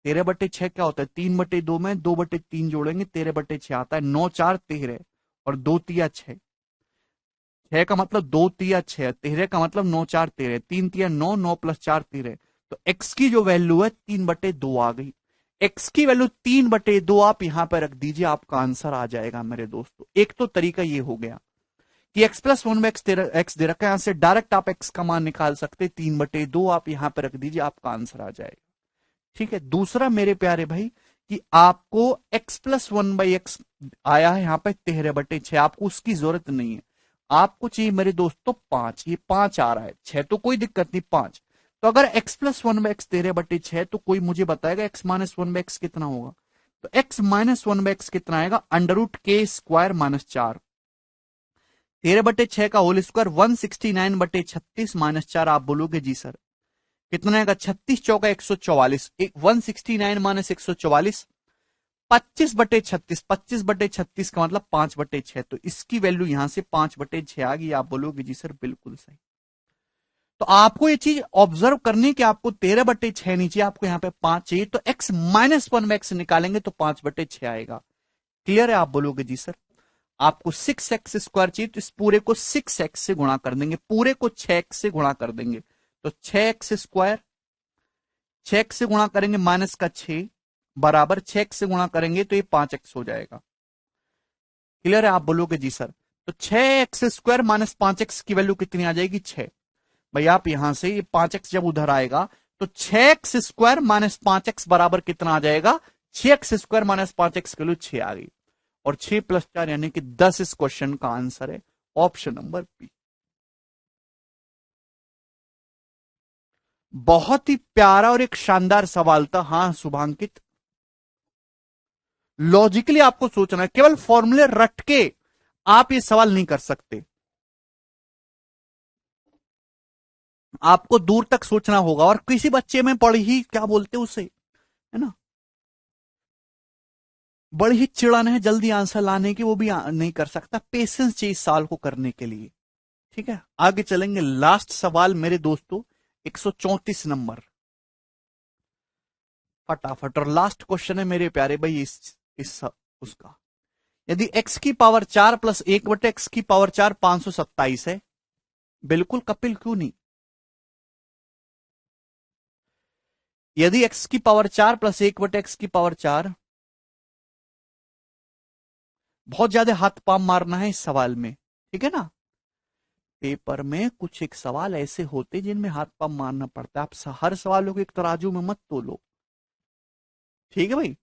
13/6 क्या होता है, 3/2 में 2/3 जोड़ेंगे 13/6 आता है। 9 4 13 और 2 तिया 6। 6 का मतलब 2 तिया 6, 13 का मतलब 9 4 13, 3 तिया 9, 9 + 4 13। तो x की जो वैल्यू है 3/2 आ गई। x की वैल्यू 3/2 आप यहां पर रख दीजिए, आपका आंसर आ जाएगा मेरे दोस्तों। एक तो तरीका ये हो गया कि x+1 में x दे रखा है, यहां से डायरेक्ट आप x का मान निकाल सकते। 3/2 आप यहां पर रख दीजिए, आपका आंसर आ जाएगा। ठीक है। दूसरा मेरे प्यारे भाई कि आपको x+1/x आया है यहां पे 13/6, आपको उसकी जरूरत नहीं है। आपको चाहिए मेरे दोस्तों 5। ये 5 आ रहा है, 6 तो कोई दिक्कत नहीं, 5। तो अगर x+1/x 13/6 तो कोई मुझे बताएगा x-1/x कितना होगा। तो x-1/x कितना आएगा, √k² - 4। 13/6 का होल स्क्वायर 169/36 - 4। आप बोलोगे जी सर कितना आएगा, 36 चौका 144, 169 - 144, 25/36। 25/36 का मतलब 5/6। तो इसकी वैल्यू यहां से 5/6 आ गई। आप बोलोगे जी सर बिल्कुल सही। तो आपको ये चीज ऑब्जर्व करनी कि आपको 13/6 नहीं चाहिए, आपको यहां पे 5 चाहिए। तो x-1 में x निकालेंगे तो 5/6 आएगा। क्लियर है। आप बोलोगे जी सर आपको 6x² चाहिए, तो इस पूरे को 6x से गुणा कर देंगे, पूरे को 6x से गुणा कर देंगे। तो 6x², 6x से गुणा करेंगे माइनस का 6 बराबर 6x से गुणा करेंगे तो ये 5x हो जाएगा। क्लियर है। आप बोलोगे जी सर तो 6x² - 5x की वैल्यू कितनी आ जाएगी, 6। भाई आप यहां से ये 5x जब उधर आएगा तो 6x² - 5x बराबर कितना आ जाएगा, 6x² - 5x की वैल्यू 6 आ गई। और 6+4 यानी कि 10 इस क्वेश्चन का आंसर है, ऑप्शन नंबर बी। बहुत ही प्यारा और एक शानदार सवाल था। हां शुभांकित, लॉजिकली आपको सोचना है, केवल फॉर्मूले रट के आप ये सवाल नहीं कर सकते। आपको दूर तक सोचना होगा। और किसी बच्चे में बड़ी ही क्या बोलते उसे, है ना, बड़ी ही चिड़न है जल्दी आंसर लाने की, वो भी नहीं कर सकता। पेशेंस चाहिए इस सवाल को करने के लिए। ठीक है। आगे चलेंगे। लास्ट सवाल मेरे दोस्तों 134 नंबर, फटाफट। और लास्ट क्वेश्चन है मेरे प्यारे भाई इस उसका। यदि x की पावर 4 + 1/x की पावर 4 527 है, बिल्कुल कपिल क्यों नहीं। यदि x की पावर 4 + 1/x की पावर 4, बहुत ज्यादा हाथ पाम मारना है इस सवाल में, ठीक है ना। पेपर में कुछ एक सवाल ऐसे होते जिनमें हाथ पाम मारना पड़ता है। आप हर सवालों को एक तराजू में मत तोलो, ठीक है भाई।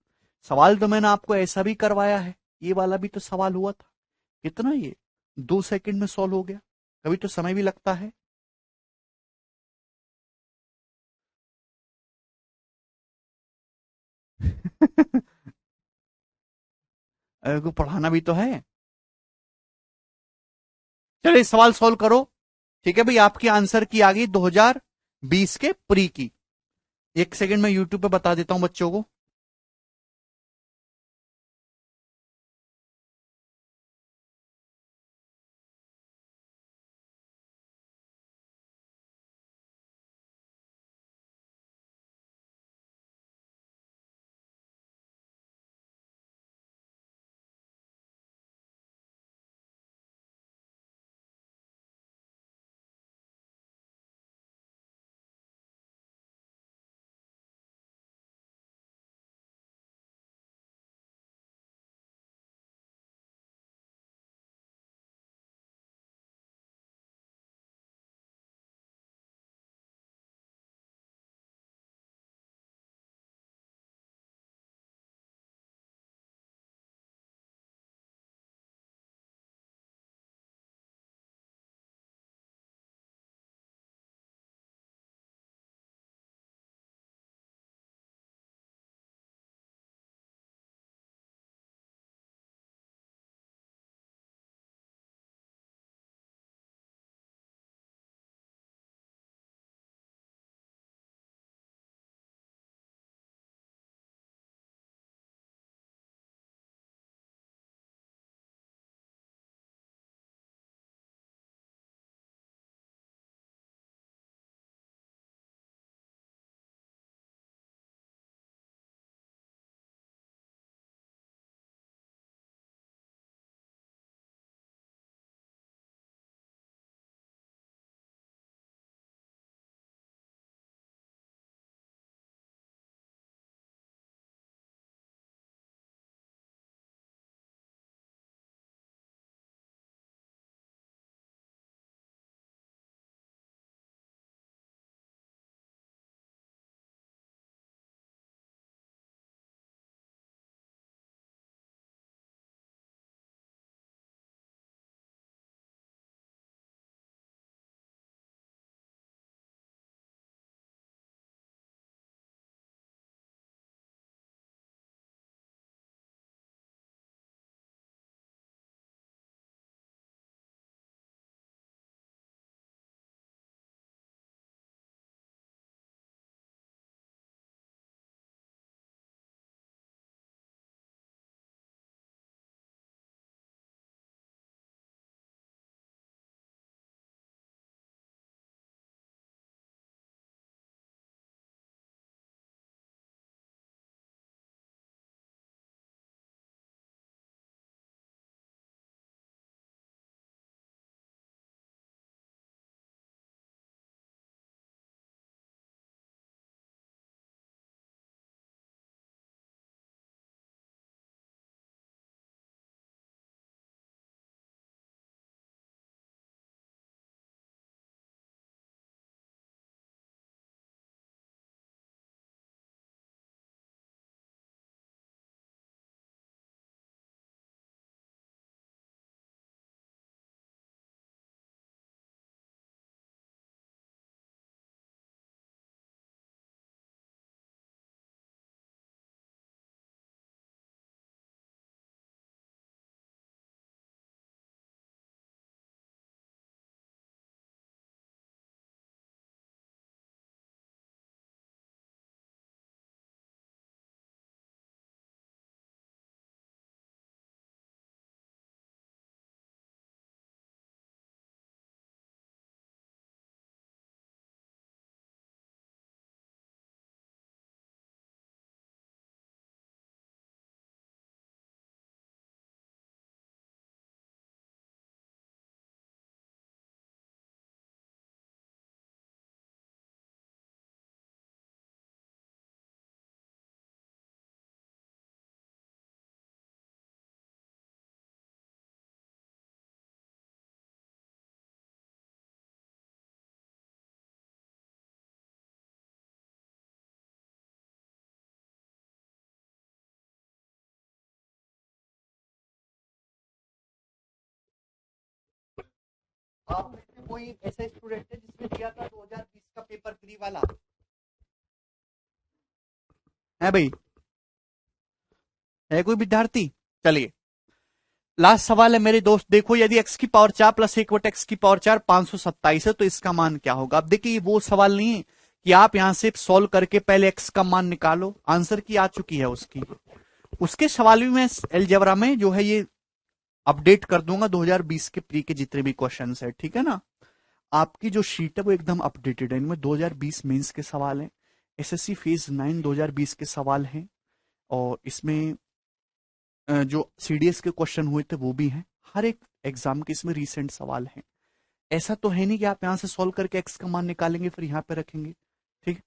सवाल तो मैंने आपको ऐसा भी करवाया है, ये वाला भी तो सवाल हुआ था। कितना ये 2 सेकंड में सॉल्व हो गया। कभी तो समय भी लगता है। को पढ़ाना भी तो है। चलिए सवाल सॉल्व करो। ठीक है भाई, आपकी आंसर की आ गई 2020 के प्री की। 1 सेकंड में यूट्यूब पे बता देता हूं बच्चों को। आप में से कोई ऐसा स्टूडेंट है जिसने दिया था 2020 का पेपर 3 वाला है भाई? है कोई विद्यार्थी? चलिए, लास्ट सवाल है मेरे दोस्त। देखो, यदि x की पावर 4 प्लस 1 x की पावर 4 527 है तो इसका मान क्या होगा? अब देखिए, वो सवाल नहीं है कि आप यहां से सॉल्व करके पहले x का मान निकालो, आंसर की आ चुकी है उसकी। उसके सवाल भी मैं अलजेब्रा में जो है ये अपडेट कर दूंगा 2020 के प्री के जितने भी क्वेश्चन है, ठीक है ना। आपकी जो शीट है वो एकदम अपडेटेड है, इनमें 2020 मेंस के सवाल हैं, एसएससी फेज 9 2020 के सवाल हैं, और इसमें जो सीडीएस के क्वेश्चन हुए थे वो भी हैं। हर एक एग्जाम के इसमें रीसेंट सवाल हैं। ऐसा तो है नहीं कि आप यहां से सॉल्व करके एक्स का मान निकालेंगे फिर यहां पे रखेंगे, ठीक है।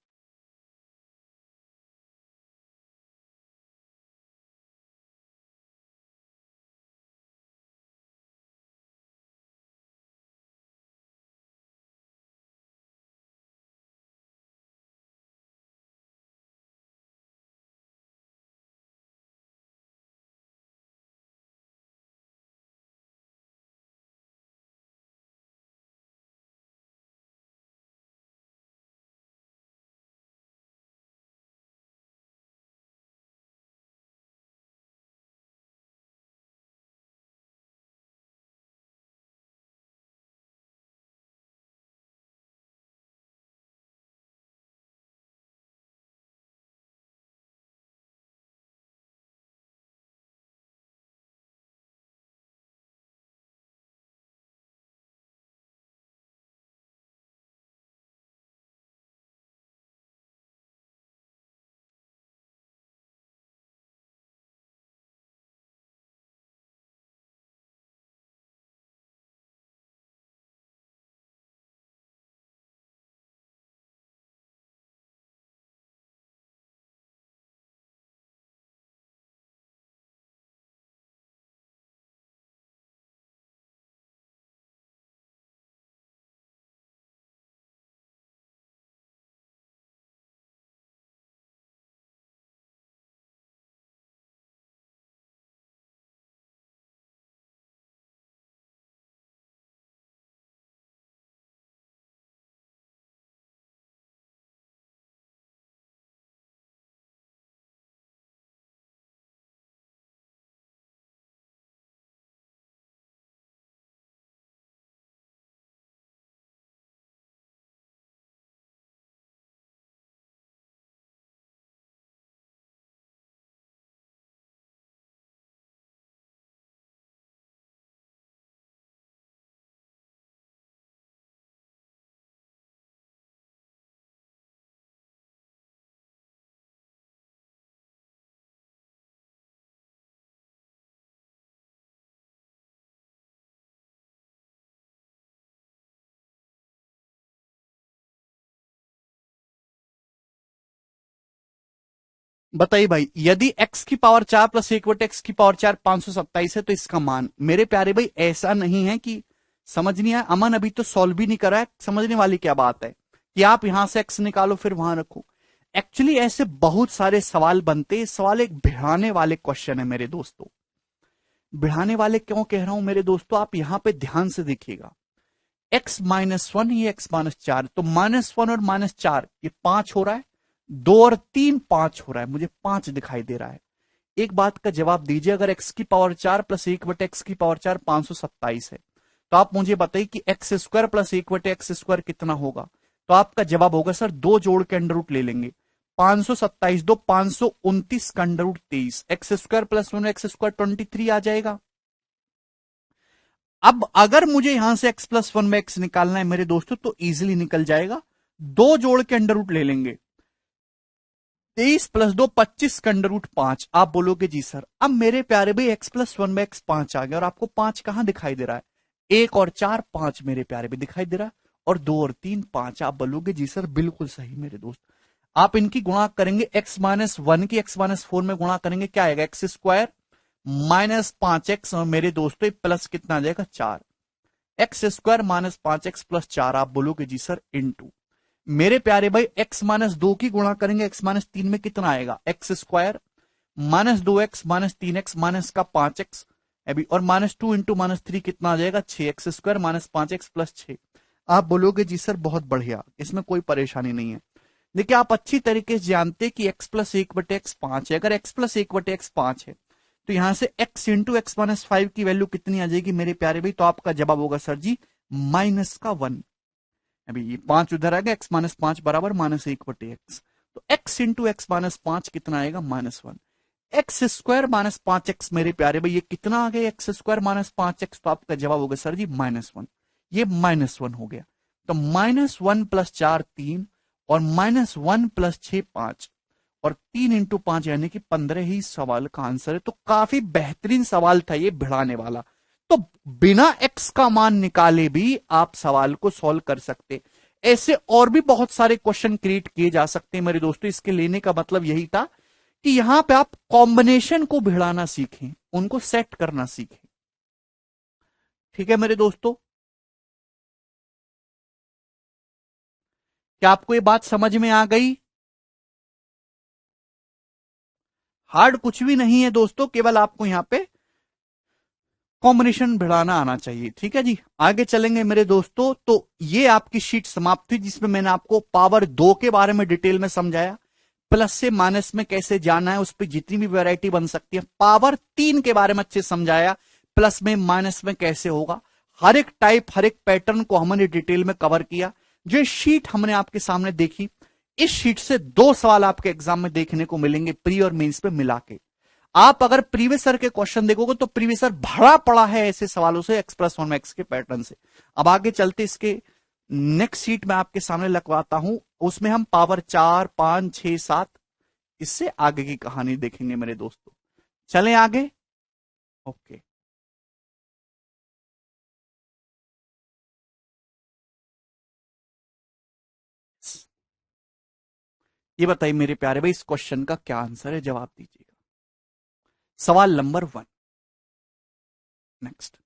बताइए भाई, यदि x की पावर 4 प्लस 1/x की पावर 4 527 है तो इसका मान। मेरे प्यारे भाई, ऐसा नहीं है कि समझ नहीं आया। अमन अभी तो सॉल्व भी नहीं करा है, समझने वाली क्या बात है कि आप यहां से x निकालो फिर वहां रखो। एक्चुअली ऐसे बहुत सारे सवाल बनते हैं। सवाल एक भिड़ाने वाले क्वेश्चन है मेरे दोस्तों। भिड़ाने वाले क्यों कह रहा हूं मेरे दोस्तों, आप यहां पे ध्यान से देखिएगा। x-1, ये x-4, तो -1 और -4 ये 5 हो रहा है, 2 और 3 5 हो रहा है, मुझे 5 दिखाई दे रहा है। एक बात का जवाब दीजिए, अगर x की पावर 4 प्लस 1/x की पावर 4 527 है तो आप मुझे बताइए कि x² प्लस 1/x² कितना होगा। तो आपका जवाब होगा सर, दो जोड़ के अंडर रूट ले लेंगे, 527 दो 529 का under root 23, x² plus 1x² 23 आ जाएगा। अब अगर मुझे यहां से x प्लस 1 में x निकालना है मेरे दोस्तों तो इजीली निकल जाएगा, दो जोड़ के अंडर रूट ले लेंगे, 23 प्लस 2 25 का अंडर रूट 5। आप बोलोगे जी सर। अब मेरे प्यारे भाई, x प्लस 1 में x 5 आ गया और आपको 5 कहां दिखाई दे रहा है? 1 और 4 5 मेरे प्यारे भाई दिखाई दे रहा है, और 2 और 3 5। आप बोलोगे जी सर बिल्कुल सही मेरे दोस्त। आप इनकी गुणा करेंगे, x-1 की x-4 में गुणा करेंगे, क्या आएगा? x² माइनस 5x, और मेरे दोस्तों प्लस कितना आ जाएगा? 4। x² minus 5x plus 4। आप बोलोगे जी सर इनटू, मेरे प्यारे भाई x-2 की गुणा करेंगे x-3 में कितना आएगा? x² -2x -3x माइनस का 5x अभी और -2 इंटू -3 कितना आ जाएगा 6x स्क्वायर -5x प्लस 6। आप बोलोगे जी सर बहुत बढ़िया, इसमें कोई परेशानी नहीं है। देखिए आप अच्छी तरीके से जानते हैं कि x प्लस 1/x 5 है। अगर x प्लस 1/x 5 है तो यहां से x इंटू एक्स माइनस 5 की वैल्यू कितनी आ जाएगी मेरे प्यारे भाई? तो आपका जवाब होगा सर जी -1। अभी ये 5 उधर आ गया, x माइनस 5 बराबर -1/x। तो x इंटू एक्स माइनस 5 कितना आएगा? -1। एक्स स्क्वायर -5x मेरे प्यारे भाई ये कितना आ गया? X square -5x। तो आपका जवाब होगा सर जी -1। ये -1 हो गया। तो -1 प्लस 4 3 और -1 प्लस 6 5 और 3 इंटू 5 यानी कि 15 ही सवाल का आंसर है। तो काफी बेहतरीन सवाल था ये, भिड़ाने वाला। तो बिना x का मान निकाले भी आप सवाल को सॉल्व कर सकते। ऐसे और भी बहुत सारे क्वेश्चन क्रिएट किए जा सकते हैं मेरे दोस्तों। इसके लेने का मतलब यही था कि यहां पे आप कॉम्बिनेशन को भिड़ाना सीखें, उनको सेट करना सीखें। ठीक है मेरे दोस्तों, क्या आपको ये बात समझ में आ गई? हार्ड कुछ भी नहीं है दोस्तों, केवल आपको यहां पे कॉम्बिनेशन भिड़ाना आना चाहिए। ठीक है जी, आगे चलेंगे मेरे दोस्तों। तो ये आपकी शीट समाप्त हुई जिसमें मैंने आपको पावर 2 के बारे में डिटेल में समझाया, प्लस से माइनस में कैसे जाना है, उस पर जितनी भी वैरायटी बन सकती है। पावर 3 के बारे में अच्छे समझाया, प्लस में माइनस में कैसे होगा। हर एक टाइप हर एक पैटर्न को हमने डिटेल में कवर किया। जो शीट हमने आपके सामने देखी, इस शीट से 2 सवाल आपके एग्जाम में देखने को मिलेंगे प्री और मेंस पे मिला के। आप अगर प्रीवियस ईयर के क्वेश्चन देखोगे तो प्रीवियस ईयर भरा पड़ा है ऐसे सवालों से, x+1 के पैटर्न से। अब आगे चलते इसके नेक्स्ट शीट में आपके सामने लगवाता हूं, उसमें हम पावर 4 5 6 7 इससे आगे की कहानी देखेंगे मेरे दोस्तों। चलें आगे। ओके, ये बताइए मेरे प्यारे भाई इस क्वेश्चन का क्या आंसर है, जवाब दीजिएगा। सवाल नंबर 1, नेक्स्ट।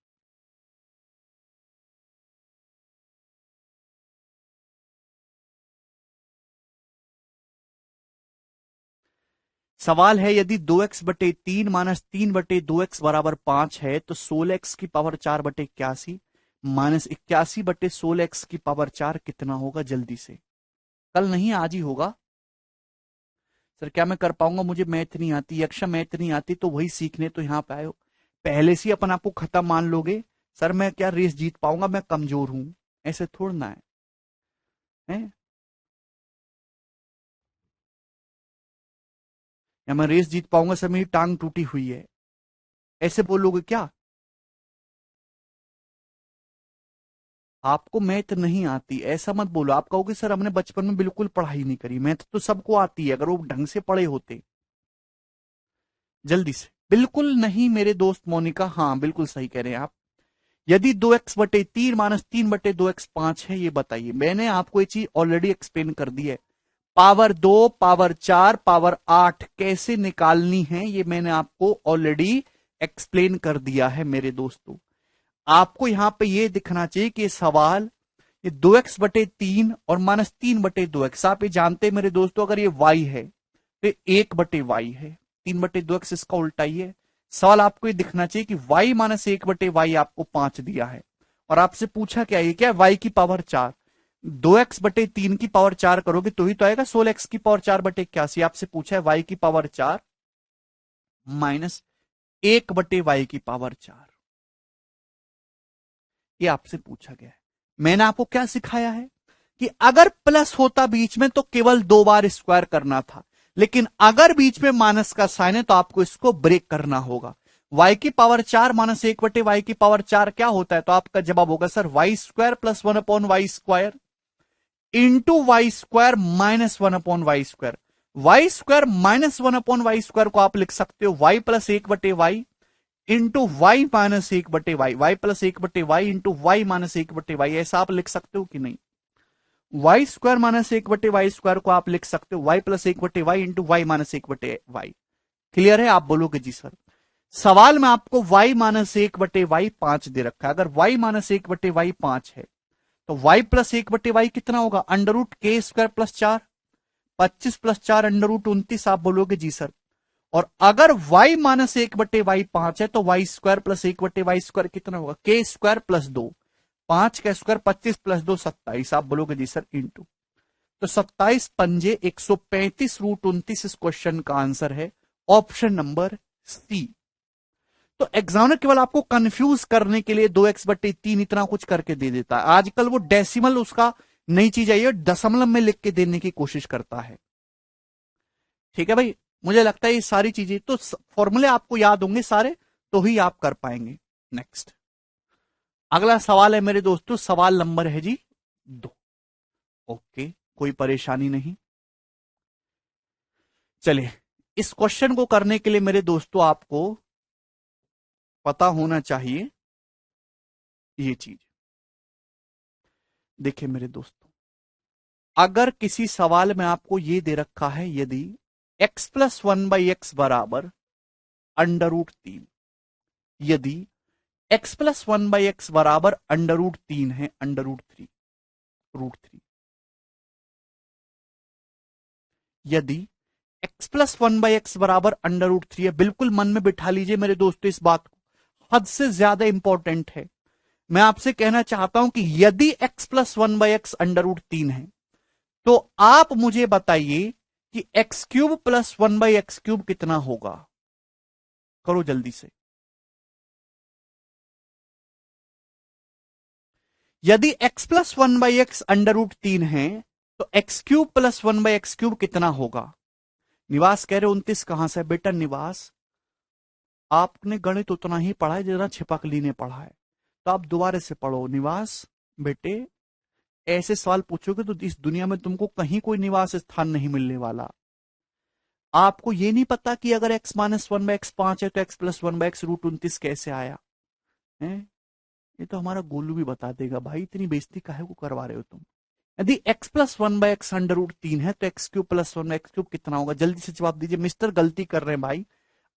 सवाल है यदि 2x/3 माइनस 3/2x बराबर 5 है तो 16x की पावर 4/81 माइनस 81/16x की पावर 4 कितना होगा? जल्दी से, कल नहीं आज ही होगा। सर क्या मैं कर पाऊंगा? मुझे मैथ नहीं आती, यक्षा मैथ नहीं आती। तो वही सीखने तो यहां पे आए हो, पहले से ही अपन आपको खत्म मान लोगे। सर मैं क्या रेस जीत पाऊंगा, मैं कमजोर हूं, ऐसे थोड़ा ना है? या मैं रेस जीत पाऊंगा सर मेरी टांग टूटी हुई है, ऐसे बोलोगे क्या? आपको मैथ नहीं आती ऐसा मत बोलो। आप कहोगे सर हमने बचपन में बिल्कुल पढ़ाई नहीं करी। मैथ तो सबको आती है अगर वो ढंग से पढ़े होते। जल्दी से, बिल्कुल नहीं मेरे दोस्त मोनिका, हाँ बिल्कुल सही कह रहे हैं आप। यदि 2x/3 माइनस 3/2x 5 है, ये बताइए। मैंने आपको ये चीज ऑलरेडी एक्सप्लेन कर दी है। पावर 2 पावर 4 पावर 8 कैसे निकालनी है ये मैंने आपको ऑलरेडी एक्सप्लेन कर दिया है मेरे दोस्तों। आपको यहां पे ये दिखना चाहिए कि सवाल ये 2x/3 और -3/2x, आप ये जानते हैं मेरे दोस्तों अगर ये y है तो 1/y है, 3/2x इसका उल्टा ही है। सवाल आपको ये दिखना चाहिए कि y माइनस 1/y आपको 5 दिया है और आपसे पूछा क्या ये क्या y की पावर 4। 2x/3 की पावर 4 करोगे तो ही तो आएगा 16x की पावर 4/81। आपसे पूछा है y की पावर 4 माइनस 1/y की पावर 4, ये आपसे पूछा गया है। मैंने आपको क्या सिखाया है कि अगर प्लस होता बीच में तो केवल 2 बार स्क्वायर करना था, लेकिन अगर बीच में माइनस का साइन है तो आपको इसको ब्रेक करना होगा। y की पावर 4 माइनस 1/y की पावर 4 क्या होता है? तो आपका जवाब होगा sir y² plus 1/y² into y² minus 1/y²। y² minus 1/y² को आप लिख सकते हो y plus 1/y into y minus 1/y, y plus 1/y into y minus 1/y, ऐसा आप लिख सकते हो कि नहीं? y² माइनस 1/y² को आप लिख सकते हो y plus 1/y into y minus 1/y। Clear है? आप बोलोगे जी सर। सवाल में आपको y माइनस 1/y 5 दे रखा है। अगर y माइनस 1/y 5 है तो y प्लस 1/y कितना होगा? Under root k² plus 4, 25 plus 4 under root 29। आप बोलोगे जी सर। और अगर y माइनस 1/y 5 है तो y square plus 1/y square कितना होगा, k स्क्वायर प्लस 2, 5 का स्क्वायर 25 प्लस 2 27। आप बोलोगे जी सर इंटू, तो 27 पंजे 135 रूट 29 इस क्वेश्चन का आंसर है ऑप्शन नंबर सी। तो एग्जामिनर केवल आपको कंफ्यूज करने के लिए 2x/3 इतना कुछ करके दे देता है। आजकल वो डेसिमल उसका नई चीज आई है, दशमलव में लिख के देने की कोशिश करता है। ठीक है भाई, मुझे लगता है ये सारी चीजें तो फॉर्मूले आपको याद होंगे सारे, तो ही आप कर पाएंगे। नेक्स्ट अगला सवाल है मेरे दोस्तों, सवाल नंबर है जी 2। ओके, कोई परेशानी नहीं। चलिए, इस क्वेश्चन को करने के लिए मेरे दोस्तों आपको पता होना चाहिए ये चीज। देखिए मेरे दोस्तों, अगर किसी सवाल में आपको ये दे रखा है, यदि x+1/x बराबर √3, यदि x+1/x बराबर √3 है, √3 √3, यदि x+1/x बराबर √3 है, बिल्कुल मन में बिठा लीजिए मेरे दोस्तों इस बात को, हद से ज्यादा इंपॉर्टेंट है। मैं आपसे कहना चाहता हूं कि यदि x+1/x √3 है, तो आप मुझे बताइए कि x³ + 1/x³ कितना होगा। करो जल्दी से। यदि x+1/x √3 है, तो x³ + 1/x³ कितना होगा। निवास कह रहे 29 कहां से बेटा। निवास, आपने गणित उतना ही पढ़ा है जितना छिपकली ने पढ़ा है, तो आप दोबारा से पढ़ो। निवास बेटे, ऐसे सवाल पूछोगे तो इस दुनिया में तुमको कहीं कोई निवास स्थान नहीं मिलने वाला। आपको ये नहीं पता कि अगर x-1/x 5 है तो x+1/x √29 कैसे आया है। ये तो हमारा गोलू भी बता देगा। भाई इतनी बेइज्जती काहे को करवा रहे हो तुम। यदि x+1/x √3 है तो x³ + 1/x³ कितना होगा। जल्दी से जवाब दीजिए मिस्टर, गलती कर रहे हैं भाई।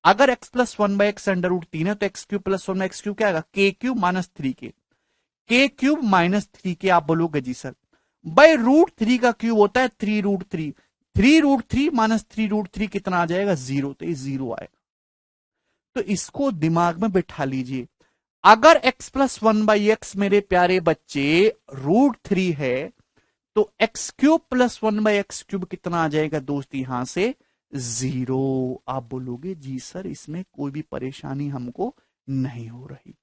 अगर x+1/x √3 है तो x³ + 1/x³ क्या आएगा, k³ - 3k, k³ - 3k। आप बोलोगे जी सर भाई √3 का क्यूब होता है 3√3, 3√3 - 3√3 कितना आ जाएगा 0, तो ये 0 आएगा। तो इसको दिमाग में बिठा लीजिए। अगर x+1/x मेरे प्यारे बच्चे √3 है, तो x³ + 1/x³ कितना आ जाएगा दोस्त, यहां से 0। आप बोलोगे जी सर इसमें कोई भी परेशानी हमको नहीं हो रही।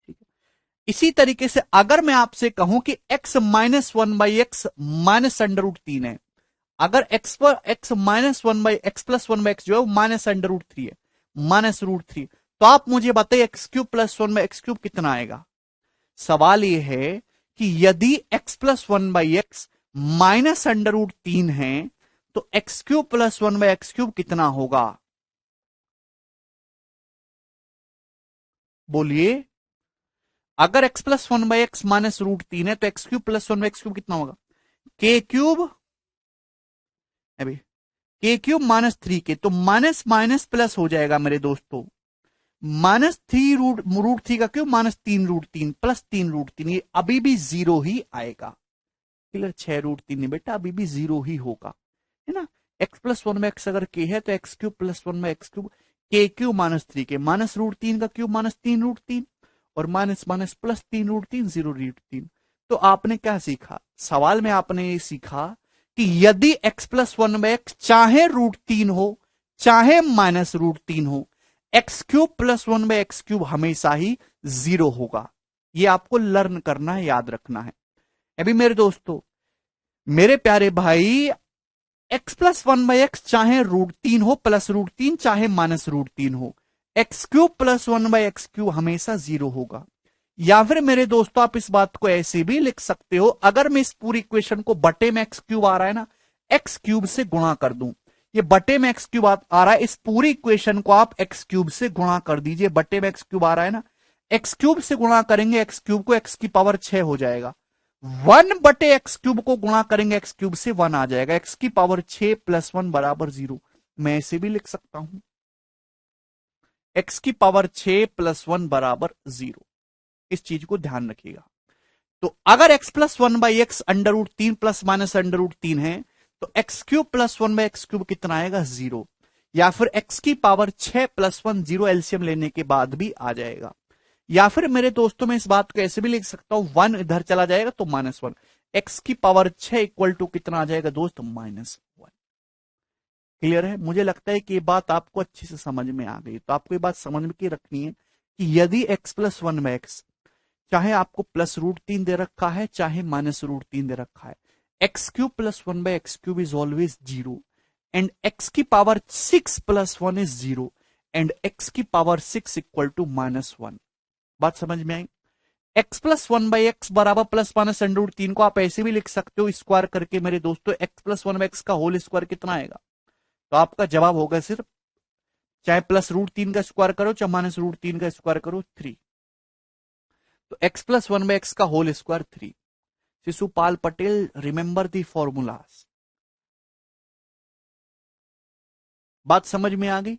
ठीक है, इसी तरीके से अगर मैं आपसे कहूं कि x-1/x -√3 है, अगर x+1/x जो है वो -√3 है, -√3, तो आप मुझे बताइए x³ + 1/x³ कितना आएगा। सवाल यह है कि यदि x+1/x -√3 है, तो x³ + 1/x³ कितना होगा। बोलिए, अगर x+1/x -√3 है तो x³ + 1/x³ कितना होगा, k³, अभी k³ -3k, तो माइनस माइनस प्लस हो जाएगा मेरे दोस्तों। -3√3 का क्यूब -3√3 प्लस 3√3, ये अभी भी 0 ही आएगा। क्लियर, 6√3 नहीं बेटा, अभी भी 0 ही होगा, है ना। x+1/x अगर k है तो x³ + 1/x³, k³ -3k, -√3 का क्यूब -3√3 और माइनस माइनस प्लस 3√3 0√3। तो आपने क्या सीखा, सवाल में आपने ये सीखा कि यदि x+1/x चाहे √3 हो चाहे -√3 हो, x³ + 1/x³ हमेशा ही 0 होगा। ये आपको लर्न करना है, याद रखना है। अभी मेरे दोस्तों, मेरे प्यारे भाई, x+1/x चाहे √3 हो, +√3 चाहे -√3 हो, x³ + 1/x³ हमेशा 0 होगा। या फिर मेरे दोस्तों आप इस बात को ऐसे भी लिख सकते हो, अगर मैं इस पूरी इक्वेशन को बटे में x³ आ रहा है ना, x³ से गुणा कर दूं, ये बटे में x³ आ रहा है, इस पूरी इक्वेशन को आप x³ से गुणा कर दीजिए। बटे में x³ आ रहा है ना, x³ से गुणा करेंगे x³ को, x की पावर 6 हो जाएगा। 1/x³ को गुणा करेंगे x³ से 1 आ जाएगा, x की पावर 6 + 1 = 0। मैं ऐसे भी लिख सकता हूं, x की पावर 6 + 1 = 0। इस चीज को ध्यान रखिएगा। तो अगर x+1/x √3 ± √3 है, तो एक्स क्यूब प्लस 1/x³ कितना आएगा 0, या फिर x की पावर 6 + 1 0 एलसीएम लेने के बाद भी आ जाएगा। या फिर मेरे दोस्तों में इस बात को ऐसे भी लिख सकता हूं 1 इधर चला जाएगा तो -1, x की पावर 6 = कितना आ जाएगा दोस्त -1। क्लियर है? मुझे लगता है कि ये बात आपको अच्छे से समझ में आ गई। तो आपको ये बात समझ में की रखनी है कि यदि x + 1/x चाहे आपको +√3 दे रखा है चाहे -√3 दे रखा है, x³ + 1/x³ is always 0 and x की पावर 6 + 1 इज 0 एंड x की पावर 6 = -1। बात समझ में आई? x + 1/x बराबर ±√3 को आप ऐसे भी लिख सकते हो स्क्वायर करके मेरे दोस्तों, x + 1/x का होल स्क्वायर कितना आएगा? तो आपका जवाब होगा सिर्फ, चाहे +√3 का स्क्वायर करो चाहे -√3 का स्क्वायर करो, 3। तो x + 1/x का whole square 3। Shishupal Patel, remember the formulas. बात समझ में आ गई?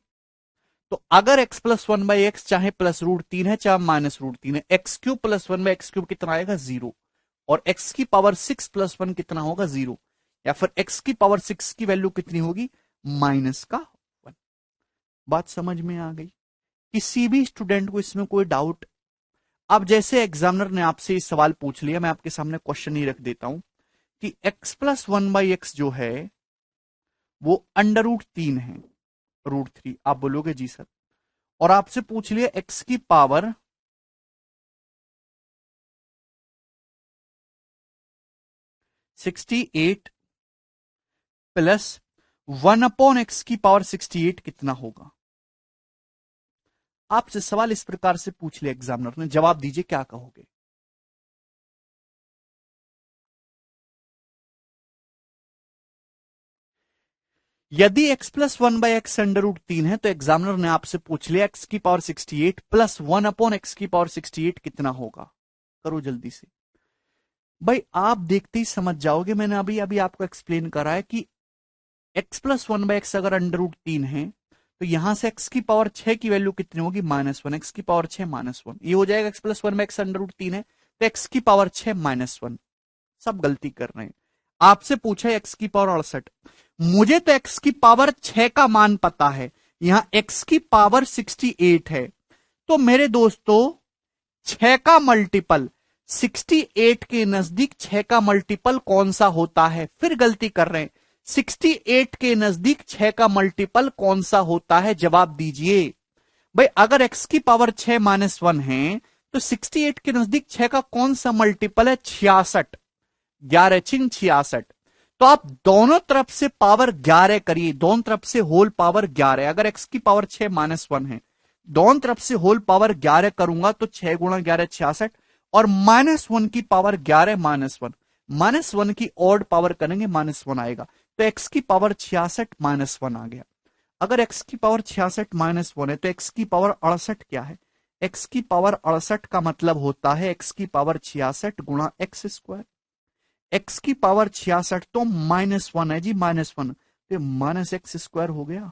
तो अगर x + 1/x चाहे +√3 है चाहे -√3 है, x³ + 1/x³ कितना आएगा 0, और x की पावर 6 + 1 कितना होगा 0, या फिर x की पावर 6 की वैल्यू कितनी होगी -1। बात समझ में आ गई? किसी भी स्टूडेंट को इसमें कोई डाउट? अब जैसे एग्जामिनर ने आपसे इस सवाल पूछ लिया, मैं आपके सामने क्वेश्चन ही रख देता हूं कि x + 1/x जो है वो √3 है, √3। आप बोलोगे जी सर, और आपसे पूछ लिया x की पावर 68 + 1/x की पावर 68 कितना होगा? आपसे सवाल इस प्रकार से पूछ लिया एग्जामिनर ने, जवाब दीजिए क्या कहोगे? यदि x + 1/x √3 है तो एग्जामिनर ने आपसे पूछ लिया x की पावर 68 + 1/x की पावर 68 कितना होगा? करो जल्दी से भाई, आप देखते ही समझ जाओगे। मैंने अभी अभी आपको एक्सप्लेन करा है कि x + 1/x अगर √3 है तो यहां से x की पावर 6 की वैल्यू कितनी होगी -1, x की पावर 6 -1, ये हो जाएगा। x + 1/x √3 है तो x की पावर 6 -1। सब गलती कर रहे हैं। आपसे पूछा x की पावर 68, मुझे तो x की पावर 6 का मान पता है, यहां x की पावर 68 है, तो मेरे दोस्तों 6 का मल्टीपल 68 के नजदीक 6 का मल्टीपल कौन सा होता है? फिर गलती कर रहे हैं, 68 के नजदीक 6 का मल्टीपल कौन सा होता है? जवाब दीजिए भाई। अगर x की पावर 6 -1 है तो 68 के नजदीक 6 का कौन सा मल्टीपल है? 66। 11 छिंग 66। तो आप दोनों तरफ से पावर 11 करिए, दोनों तरफ से होल पावर 11। अगर x की पावर 6 -1 है, दोनों तरफ से होल पावर 11 करूंगा तो 6 × 11 66, और -1 की पावर 11 -1, -1 की ऑड पावर करेंगे -1 आएगा, तो x की पावर 66 -1 आ गया। अगर x की पावर 66 -1 है तो x की पावर 68 क्या है? x की पावर 68 का मतलब होता है x की पावर 66 × x²। x की पावर 66 तो -1 है जी, -1, तो -x² हो गया।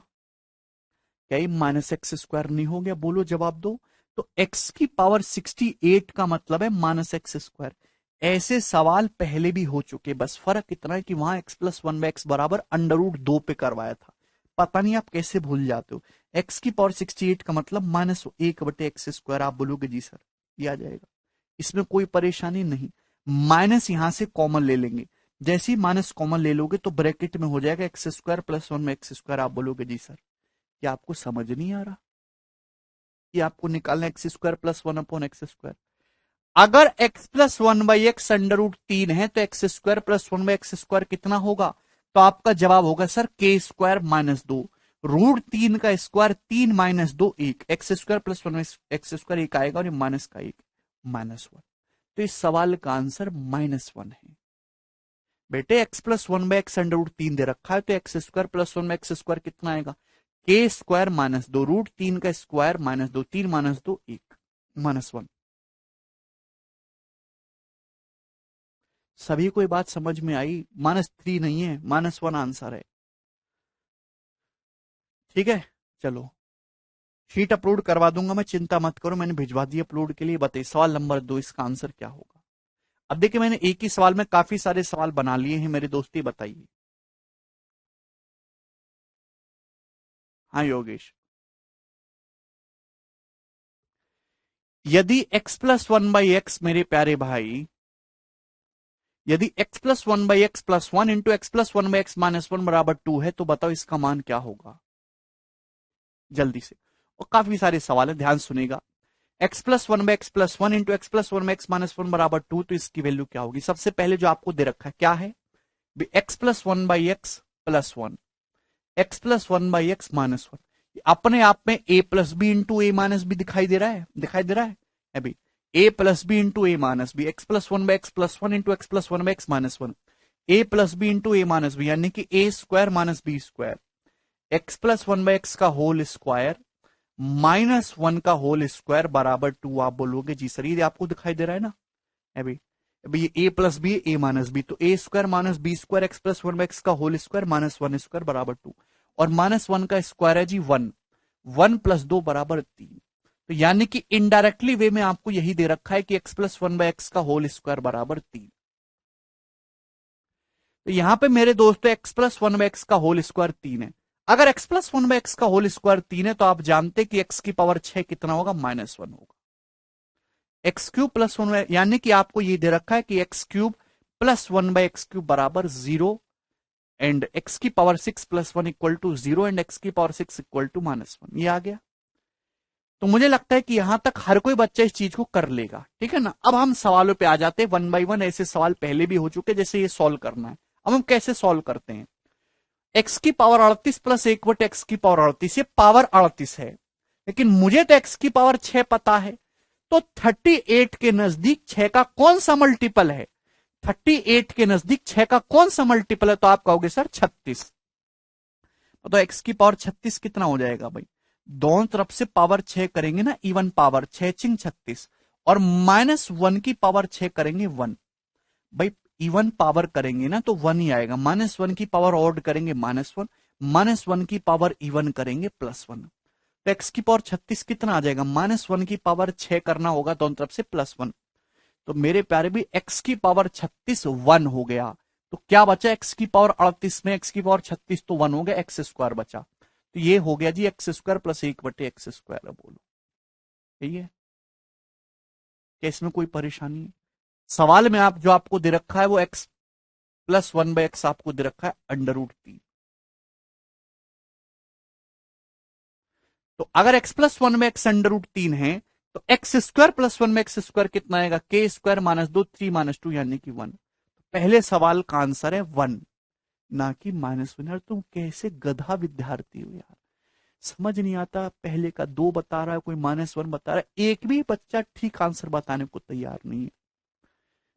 क्या ये -x² नहीं हो गया? बोलो जवाब दो। तो x की पावर 68 का मतलब है -x²। ऐसे सवाल पहले भी हो चुके, बस फर्क इतना है कि वहां x + 1/x बराबर √2 पे करवाया था। पता नहीं आप कैसे भूल जाते हो। x की पावर 68 का मतलब -1/x²। आप बोलोगे जी सर, ये आ जाएगा, इसमें कोई परेशानी नहीं। माइनस यहां से कॉमन ले लेंगे, जैसे ही माइनस कॉमन ले लोगे तो ब्रैकेट में हो जाएगा x² + 1/x²। आप बोलोगे जी सर, क्या आपको समझ नहीं आ रहा कि आपको निकालना x² + 1/x²? अगर x + 1/x √3 है तो x² + 1/x² कितना होगा? तो आपका जवाब होगा सर k² -2, √3 का स्क्वायर 3 - 2 1, x² + 1/x² 1 आएगा, और ये माइनस का 1 -1। तो इस सवाल का आंसर -1 है। बेटे x + 1/x √3 दे रखा है तो x² + 1/x² कितना आएगा? k² -2, √3 का स्क्वायर -2, 3 - 2 1, -1। सभी को ये बात समझ में आई? -3 नहीं है, -1 आंसर है। ठीक है, चलो शीट अपलोड करवा दूंगा मैं, चिंता मत करो, मैंने भिजवा दी अपलोड के लिए। बताइए सवाल नंबर 2, इसका आंसर क्या होगा? अब देखिए मैंने एक ही सवाल में काफी सारे सवाल बना लिए हैं मेरे दोस्ती, बताइए हाँ योगेश, यदि x plus one by x मेरे प्यारे भाई, यदि x plus one by x plus one into X plus one by x minus one बराबर टू है, तो बताओ इसका मान क्या होगा जल्दी से। और काफी सारे सवाल है, ध्यान सुनेगा। x plus one by x plus one into X plus one by x minus one बराबर टू, तो इसकी वैल्यू क्या होगी। सबसे पहले जो आपको दे रखा है क्या है, x plus one by x plus one, x plus one by x minus one, अपने आप में a plus B into A minus b दिखाई दे रहा है, दिखाई दे रहा है अभी, a plus B into A minus B, X plus one by x plus one into X plus one by x minus one, A plus B into A minus B, यानी कि A square minus B square, X plus one by X का whole square minus one का whole square बराबर two. आप बोलोगे जी sir ये आपको दिखाई दे रहा है ना अभी, अभी ये a plus B A minus B, तो A square minus B square X plus one by X का whole square minus one square बराबर टू, और माइनस वन का स्क्वायर है जी वन, वन प्लस दो बराबर तीन। तो यानी कि इनडायरेक्टली वे में आपको यही दे रखा है कि x plus one by X का होल स्क्वायर बराबर तीन। तो यहां पे मेरे दोस्तों x plus one by X का होल स्क्वायर तीन है। अगर x plus one by X का होल स्क्वायर तीन है, तो आप जानते कि एक्स की पावर छह कितना होगा, माइनस वन होगा। एक्स क्यूब प्लस वन, यानी कि आपको ये दे रखा है कि X cube plus one by x cube बराबर जीरो, एंड एक्स की power six plus one equal to zero, and X की power six equal to minus one. ये आ गया। तो मुझे लगता है कि यहां तक हर कोई बच्चा इस चीज को कर लेगा, ठीक है ना। अब हम सवालों पे आ जाते हैं वन बाई वन। ऐसे सवाल पहले भी हो चुके, जैसे ये सॉल्व करना है। अब हम कैसे सॉल्व करते हैं, एक्स की पावर 38 प्लस एक बटे एक्स की पावर 38, ये पावर 38 है, लेकिन मुझे तो एक्स की पावर 6 पता है। तो 38 के नजदीक 6 का कौन सा मल्टीपल है, 38 के नजदीक 6 का कौन सा मल्टीपल है, तो आप कहोगे सर 36। तो एक्स की पावर 36 कितना हो जाएगा भाई, दोनों तरफ से पावर 6 करेंगे ना, इवन पावर 6 चिंग 36, और माइनस वन की पावर 6 करेंगे वन। भाई इवन पावर करेंगे ना तो वन ही आएगा, माइनस वन की पावर ऑड करेंगे माइनस वन, माइनस वन की पावर इवन करेंगे प्लस वन। तो एक्स की पावर 36 कितना आ जाएगा, माइनस वन की पावर 6 करना होगा दोनों तरफ से प्लस वन। तो मेरे प्यारे भी एक्स की पावर 36 वन हो गया। तो क्या बचा, एक्स की पावर 38 में एक्स की पावर 36 तो वन हो गया, एक्स स्क्वायर बचा। तो ये हो गया जी एक्स स्क्वायर प्लस एक बटे एक्स स्क्वायर। बोलो यही है क्या, इसमें कोई परेशानी है। सवाल में आप जो आपको दे रखा है वो x plus one by x आपको दे रखा है अंडर रूट तीन। तो अगर x plus one by x under root तीन है, तो x square plus one by x square कितना आएगा, के स्क्वायर माइनस दो, थ्री माइनस टू यानी कि वन। पहले सवाल का आंसर है वन, ना कि माइनस वन। यार तुम कैसे गधा विद्यार्थी हो यार, समझ नहीं आता। पहले का दो बता रहा है, कोई माइनस वन बता रहा है, एक भी बच्चा ठीक आंसर बताने को तैयार नहीं है।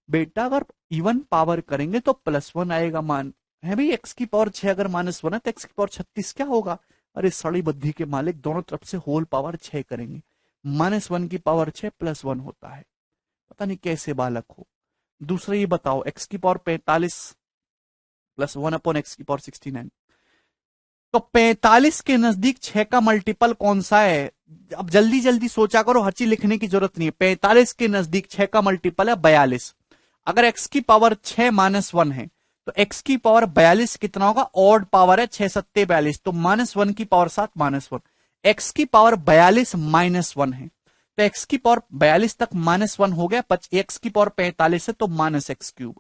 बेटा अगर इवन पावर करेंगे तो प्लस वन आएगा, मान है भाई। एक्स की पावर 6 अगर माइनस वन है तो एक्स की पावर 36 क्या होगा। अरे सड़ी बुद्धि के मालिक, दोनों तरफ से होल पावर 6 करेंगे, माइनस वन की पावर 6 प्लस वन होता है। पता नहीं कैसे बालक हो। दूसरा ये बताओ, एक्स की power 45 plus one upon x की पावर 69, तो 45 के नजदीक 6 का मल्टीपल कौन सा है। अब जल्दी जल्दी सोचा करो, हर चीज लिखने की जरूरत नहीं है। 45 के नजदीक 6 का मल्टीपल है 42। अगर x की पावर 6 माइनस वन है, तो x की पावर 42 कितना होगा, ऑड पावर है, 6 सत्ते 42, तो माइनस वन की पावर 7 माइनस वन। एक्स की पावर 42 माइनस वन है, तो x की पावर 42 तक माइनस वन हो गया, x की पावर 45 है तो माइनस एक्स क्यूब।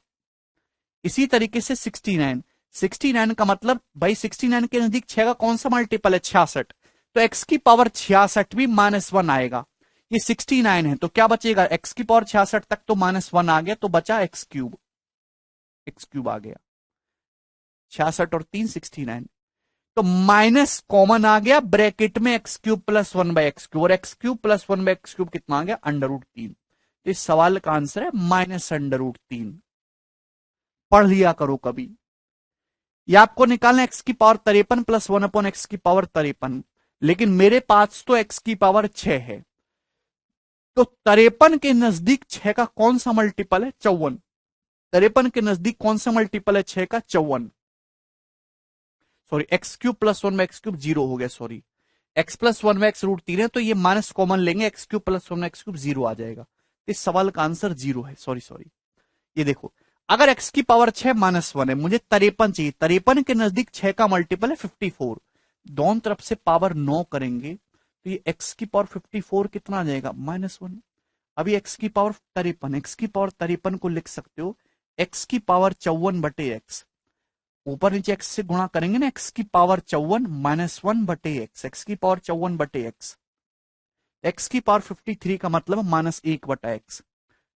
इसी तरीके से 69, 69 का मतलब भाई 69 के नजदीक 6 का कौन सा मल्टीपल है, 66, तो x की पावर 66 भी माइनस वन आएगा। ये 69 है, तो क्या बचेगा, x की पावर 66 तक तो माइनस वन आ गया, तो बचा एक्स क्यूब, एक्स क्यूब आ गया। 66 और 3 69, तो माइनस कॉमन आ गया, ब्रैकेट में X cube plus one by x cube, और X cube plus one by x cube कितना आ गया, अंडर रूट तीन। तो इस सवाल का आंसर है माइनस अंडर रूट तीन। पढ़ लिया करो कभी। ये आपको निकालना एक्स की power 53 plus one upon x की पावर 53, लेकिन मेरे पास तो एक्स की पावर 6 है, तो 53 के नजदीक 6 का कौन सा मल्टीपल है, 54। 53 के नजदीक कौन सा मल्टीपल है 6 का, 54। Sorry, x cube plus one में एक्स क्यूब जीरो हो गया, सॉरी, एक्स प्लस वन में एक्स रूट तीन है, तो ये माइनस कॉमन लेंगे, एक्स क्यूब प्लस वन में एक्स क्यूब जीरो आ जाएगा। इस सवाल का आंसर जीरो है, सॉरी सॉरी। ये देखो, अगर एक्स की पावर 6 माइनस वन है, मुझे 53 चाहिए, 53 के नजदीक 6 का मल्टीपल है 54, दोनों तरफ से पावर 9 करेंगे तो ये x की पावर 54 कितना आ जाएगा -1। अभी x की पावर 53, x की पावर 53 को लिख सकते हो x की पावर 54 बटे x, ऊपर नीचे x से गुणा करेंगे ना, x की पावर 54 -1 बटे x की पावर 54 बटे x की पावर 53 का मतलब -1 बटा x,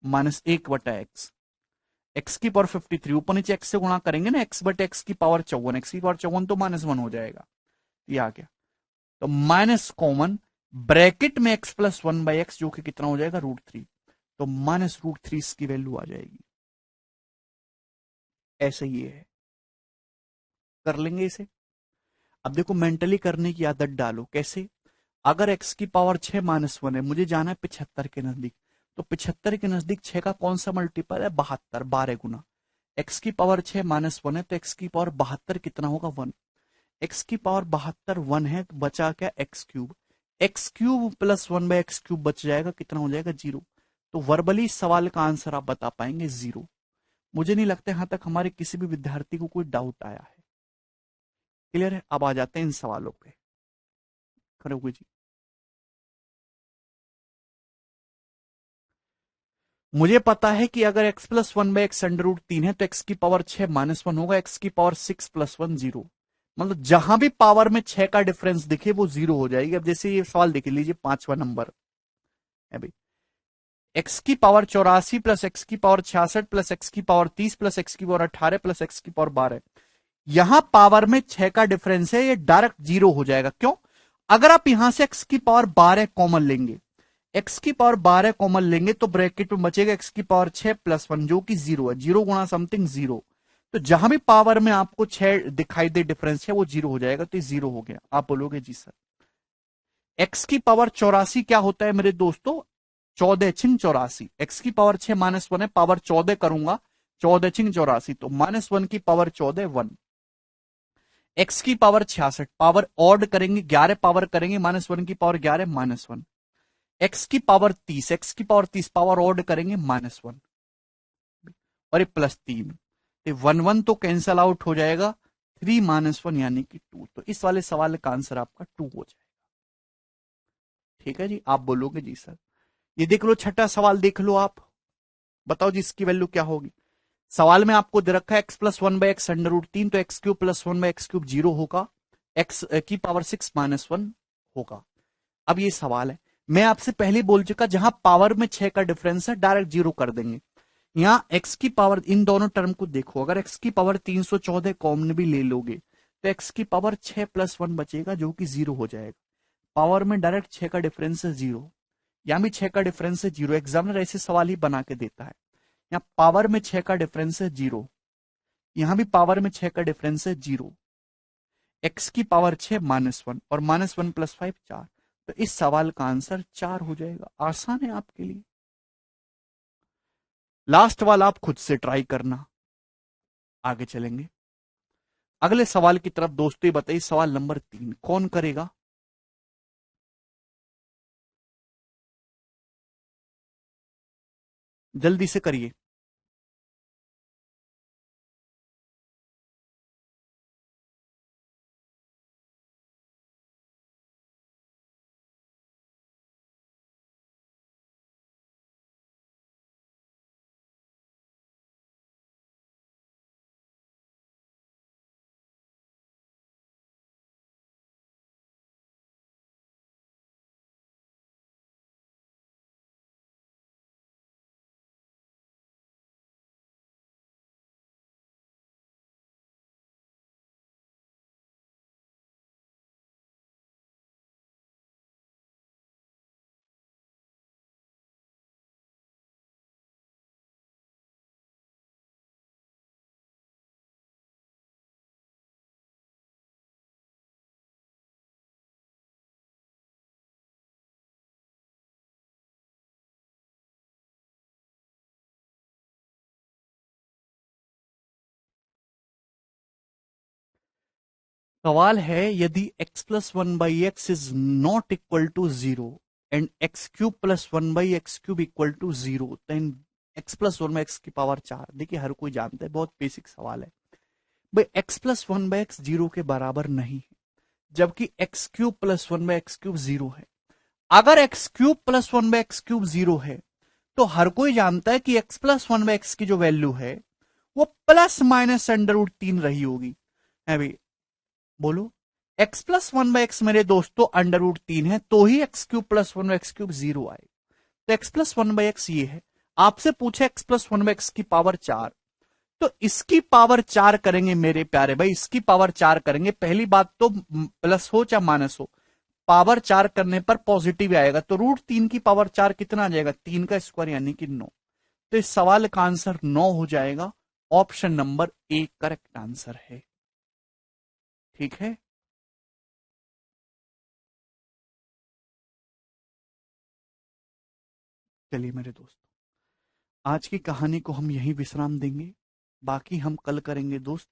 -1 बटा x की पावर 53 ऊपर नीचे x से गुणा करेंगे ना, x बटे x की पावर 54, x की पावर 54 तो -1 हो जाएगा, ये आ गया। तो माइनस कॉमन ब्रैकेट में x प्लस 1 बाई एक्स जो कि कितना हो जाएगा √3, तो -√3 इसकी वैल्यू आ जाएगी। ऐसे ही है, कर लेंगे इसे। अब देखो मेंटली करने की आदत डालो। कैसे? अगर x की पावर 6 -1 है, मुझे जाना है 75 के नजदीक, तो 75 के नजदीक 6 का कौन सा मल्टीपल है 72, 12 गुना। x की पावर 6 -1 है तो x की पावर 72 कितना होगा 1, x की पावर 72 1 है तो बचा क्या x cube plus 1 by x cube बच जाएगा, कितना हो जाएगा 0। तो वर्बली सवाल का आंसर आप बता पाएंगे 0। मुझे नहीं लगता यहां तक हमारे किसी भी विद्यार्थी को कोई डाउट आया है। क्लियर है? अब आ जाते हैं इन सवालों पे। करोगे जी? मुझे पता है कि अगर x प्लस 1 बाई एक्स √3 है तो x की पावर 6 -1 होगा, x की पावर 6 प्लस 1 0। मतलब जहां भी पावर में 6 का डिफरेंस दिखे वो 0 हो जाएगी। अब जैसे ये सवाल देख लीजिए, 5वां नंबर है भाई, x की पावर 84 प्लस x की पावर 66 प्लस x की पावर 30 प्लस x की पावर 18 प्लस x की पावर 12। यहां पावर में 6 का डिफरेंस है, ये डायरेक्ट 0 हो जाएगा। क्यों? अगर आप यहां से x की पावर 12 कॉमन लेंगे, x की पावर 12 कॉमन लेंगे तो ब्रैकेट में बचेगा x की पावर 6 प्लस 1 जो कि 0 है, 0 गुणा समथिंग 0। तो जहां भी पावर में आपको 6 दिखाई दे डिफरेंस है वो 0 हो जाएगा, तो ये 0 हो गया। आप बोलोगे जी सर x की पावर 84 क्या होता है मेरे दोस्तों? 14 छिंग 84। x की पावर 6 -1 है, पावर 14 करूंगा, 14 छिंग 84, तो -1 की पावर 14 1। x की पावर 66, पावर ऑड करेंगे 11 पावर करेंगे, -1 की पावर 11 -1। x की पावर 30, x की पावर 30 पावर ऑड करेंगे -1 और ये +3, ये 1 1 तो कैंसल आउट हो जाएगा, 3 -1 यानी कि 2। तो इस वाले सवाल का आंसर आपका 2 हो जाएगा। ठीक है जी? आप बोलोगे जी सर। ये देख लो, छठा सवाल देख लो आप, बताओ जी इसकी वैल्यू क्या होगी। सवाल में आपको दे रखा है x प्लस 1 बाई एक्स √3, तो x cube plus 1 by x cube 0 होगा, x की पावर 6 -1 होगा। अब ये सवाल है, मैं आपसे पहले बोल चुका, जहां पावर में 6 का डिफरेंस है डायरेक्ट 0 कर देंगे। यहां x की पावर, इन दोनों टर्म को देखो, अगर x की पावर 314 कॉमन भी ले लोगे तो x की पावर 6 प्लस 1 बचेगा जो कि 0 हो जाएगा। पावर में डायरेक्ट 6 का डिफरेंस है 0, यहां भी 6 का डिफरेंस है 0। एग्जामिनर ऐसे सवाल ही बना के देता है। यहां पावर में 6 का डिफरेंस है 0, यहां भी पावर में 6 का डिफरेंस है 0, x की पावर 6 -1 और -1 + 5 4। तो इस सवाल का आंसर 4 हो जाएगा। आसान है आपके लिए। लास्ट वाला आप खुद से ट्राई करना। आगे चलेंगे अगले सवाल की तरफ। दोस्तों बताइए, सवाल नंबर 3 कौन करेगा? जल्दी से करिए। सवाल है, यदि x plus 1 by x is not equal to 0 and x cube plus 1 by x cube equal to 0, then x plus 1 by x की पावर 4। देखिए हर कोई जानता है, बहुत बेसिक सवाल है भाई। x प्लस 1 बाई एक्स 0 के बराबर नहीं है। जबकि एक्स क्यूब प्लस 1/x³ 0 है। अगर एक्स क्यूब प्लस 1/x³ 0 है तो हर कोई जानता है कि x प्लस 1/x की जो वैल्यू है वो प्लस माइनस √3 रही होगी। है भाई, बोलो, x प्लस 1/x मेरे दोस्तों √3 है, तो ही एक्स क्यूब प्लस 1/x³ 0 आए। तो x प्लस 1/x ये है। आपसे पूछे x प्लस 1/x की पावर 4, तो इसकी पावर 4 करेंगे मेरे प्यारे भाई, इसकी पावर 4 करेंगे। पहली बात तो प्लस हो चाहे माइनस हो, पावर 4 करने पर पॉजिटिव आएगा, तो √3 की पावर 4 कितना आ जाएगा, 3 का स्क्वायर यानी कि 9। तो इस सवाल का आंसर 9 हो जाएगा। Option number A correct answer है। ठीक है, चलिए मेरे दोस्तों, आज की कहानी को हम यहीं विश्राम देंगे, बाकी हम कल करेंगे दोस्त।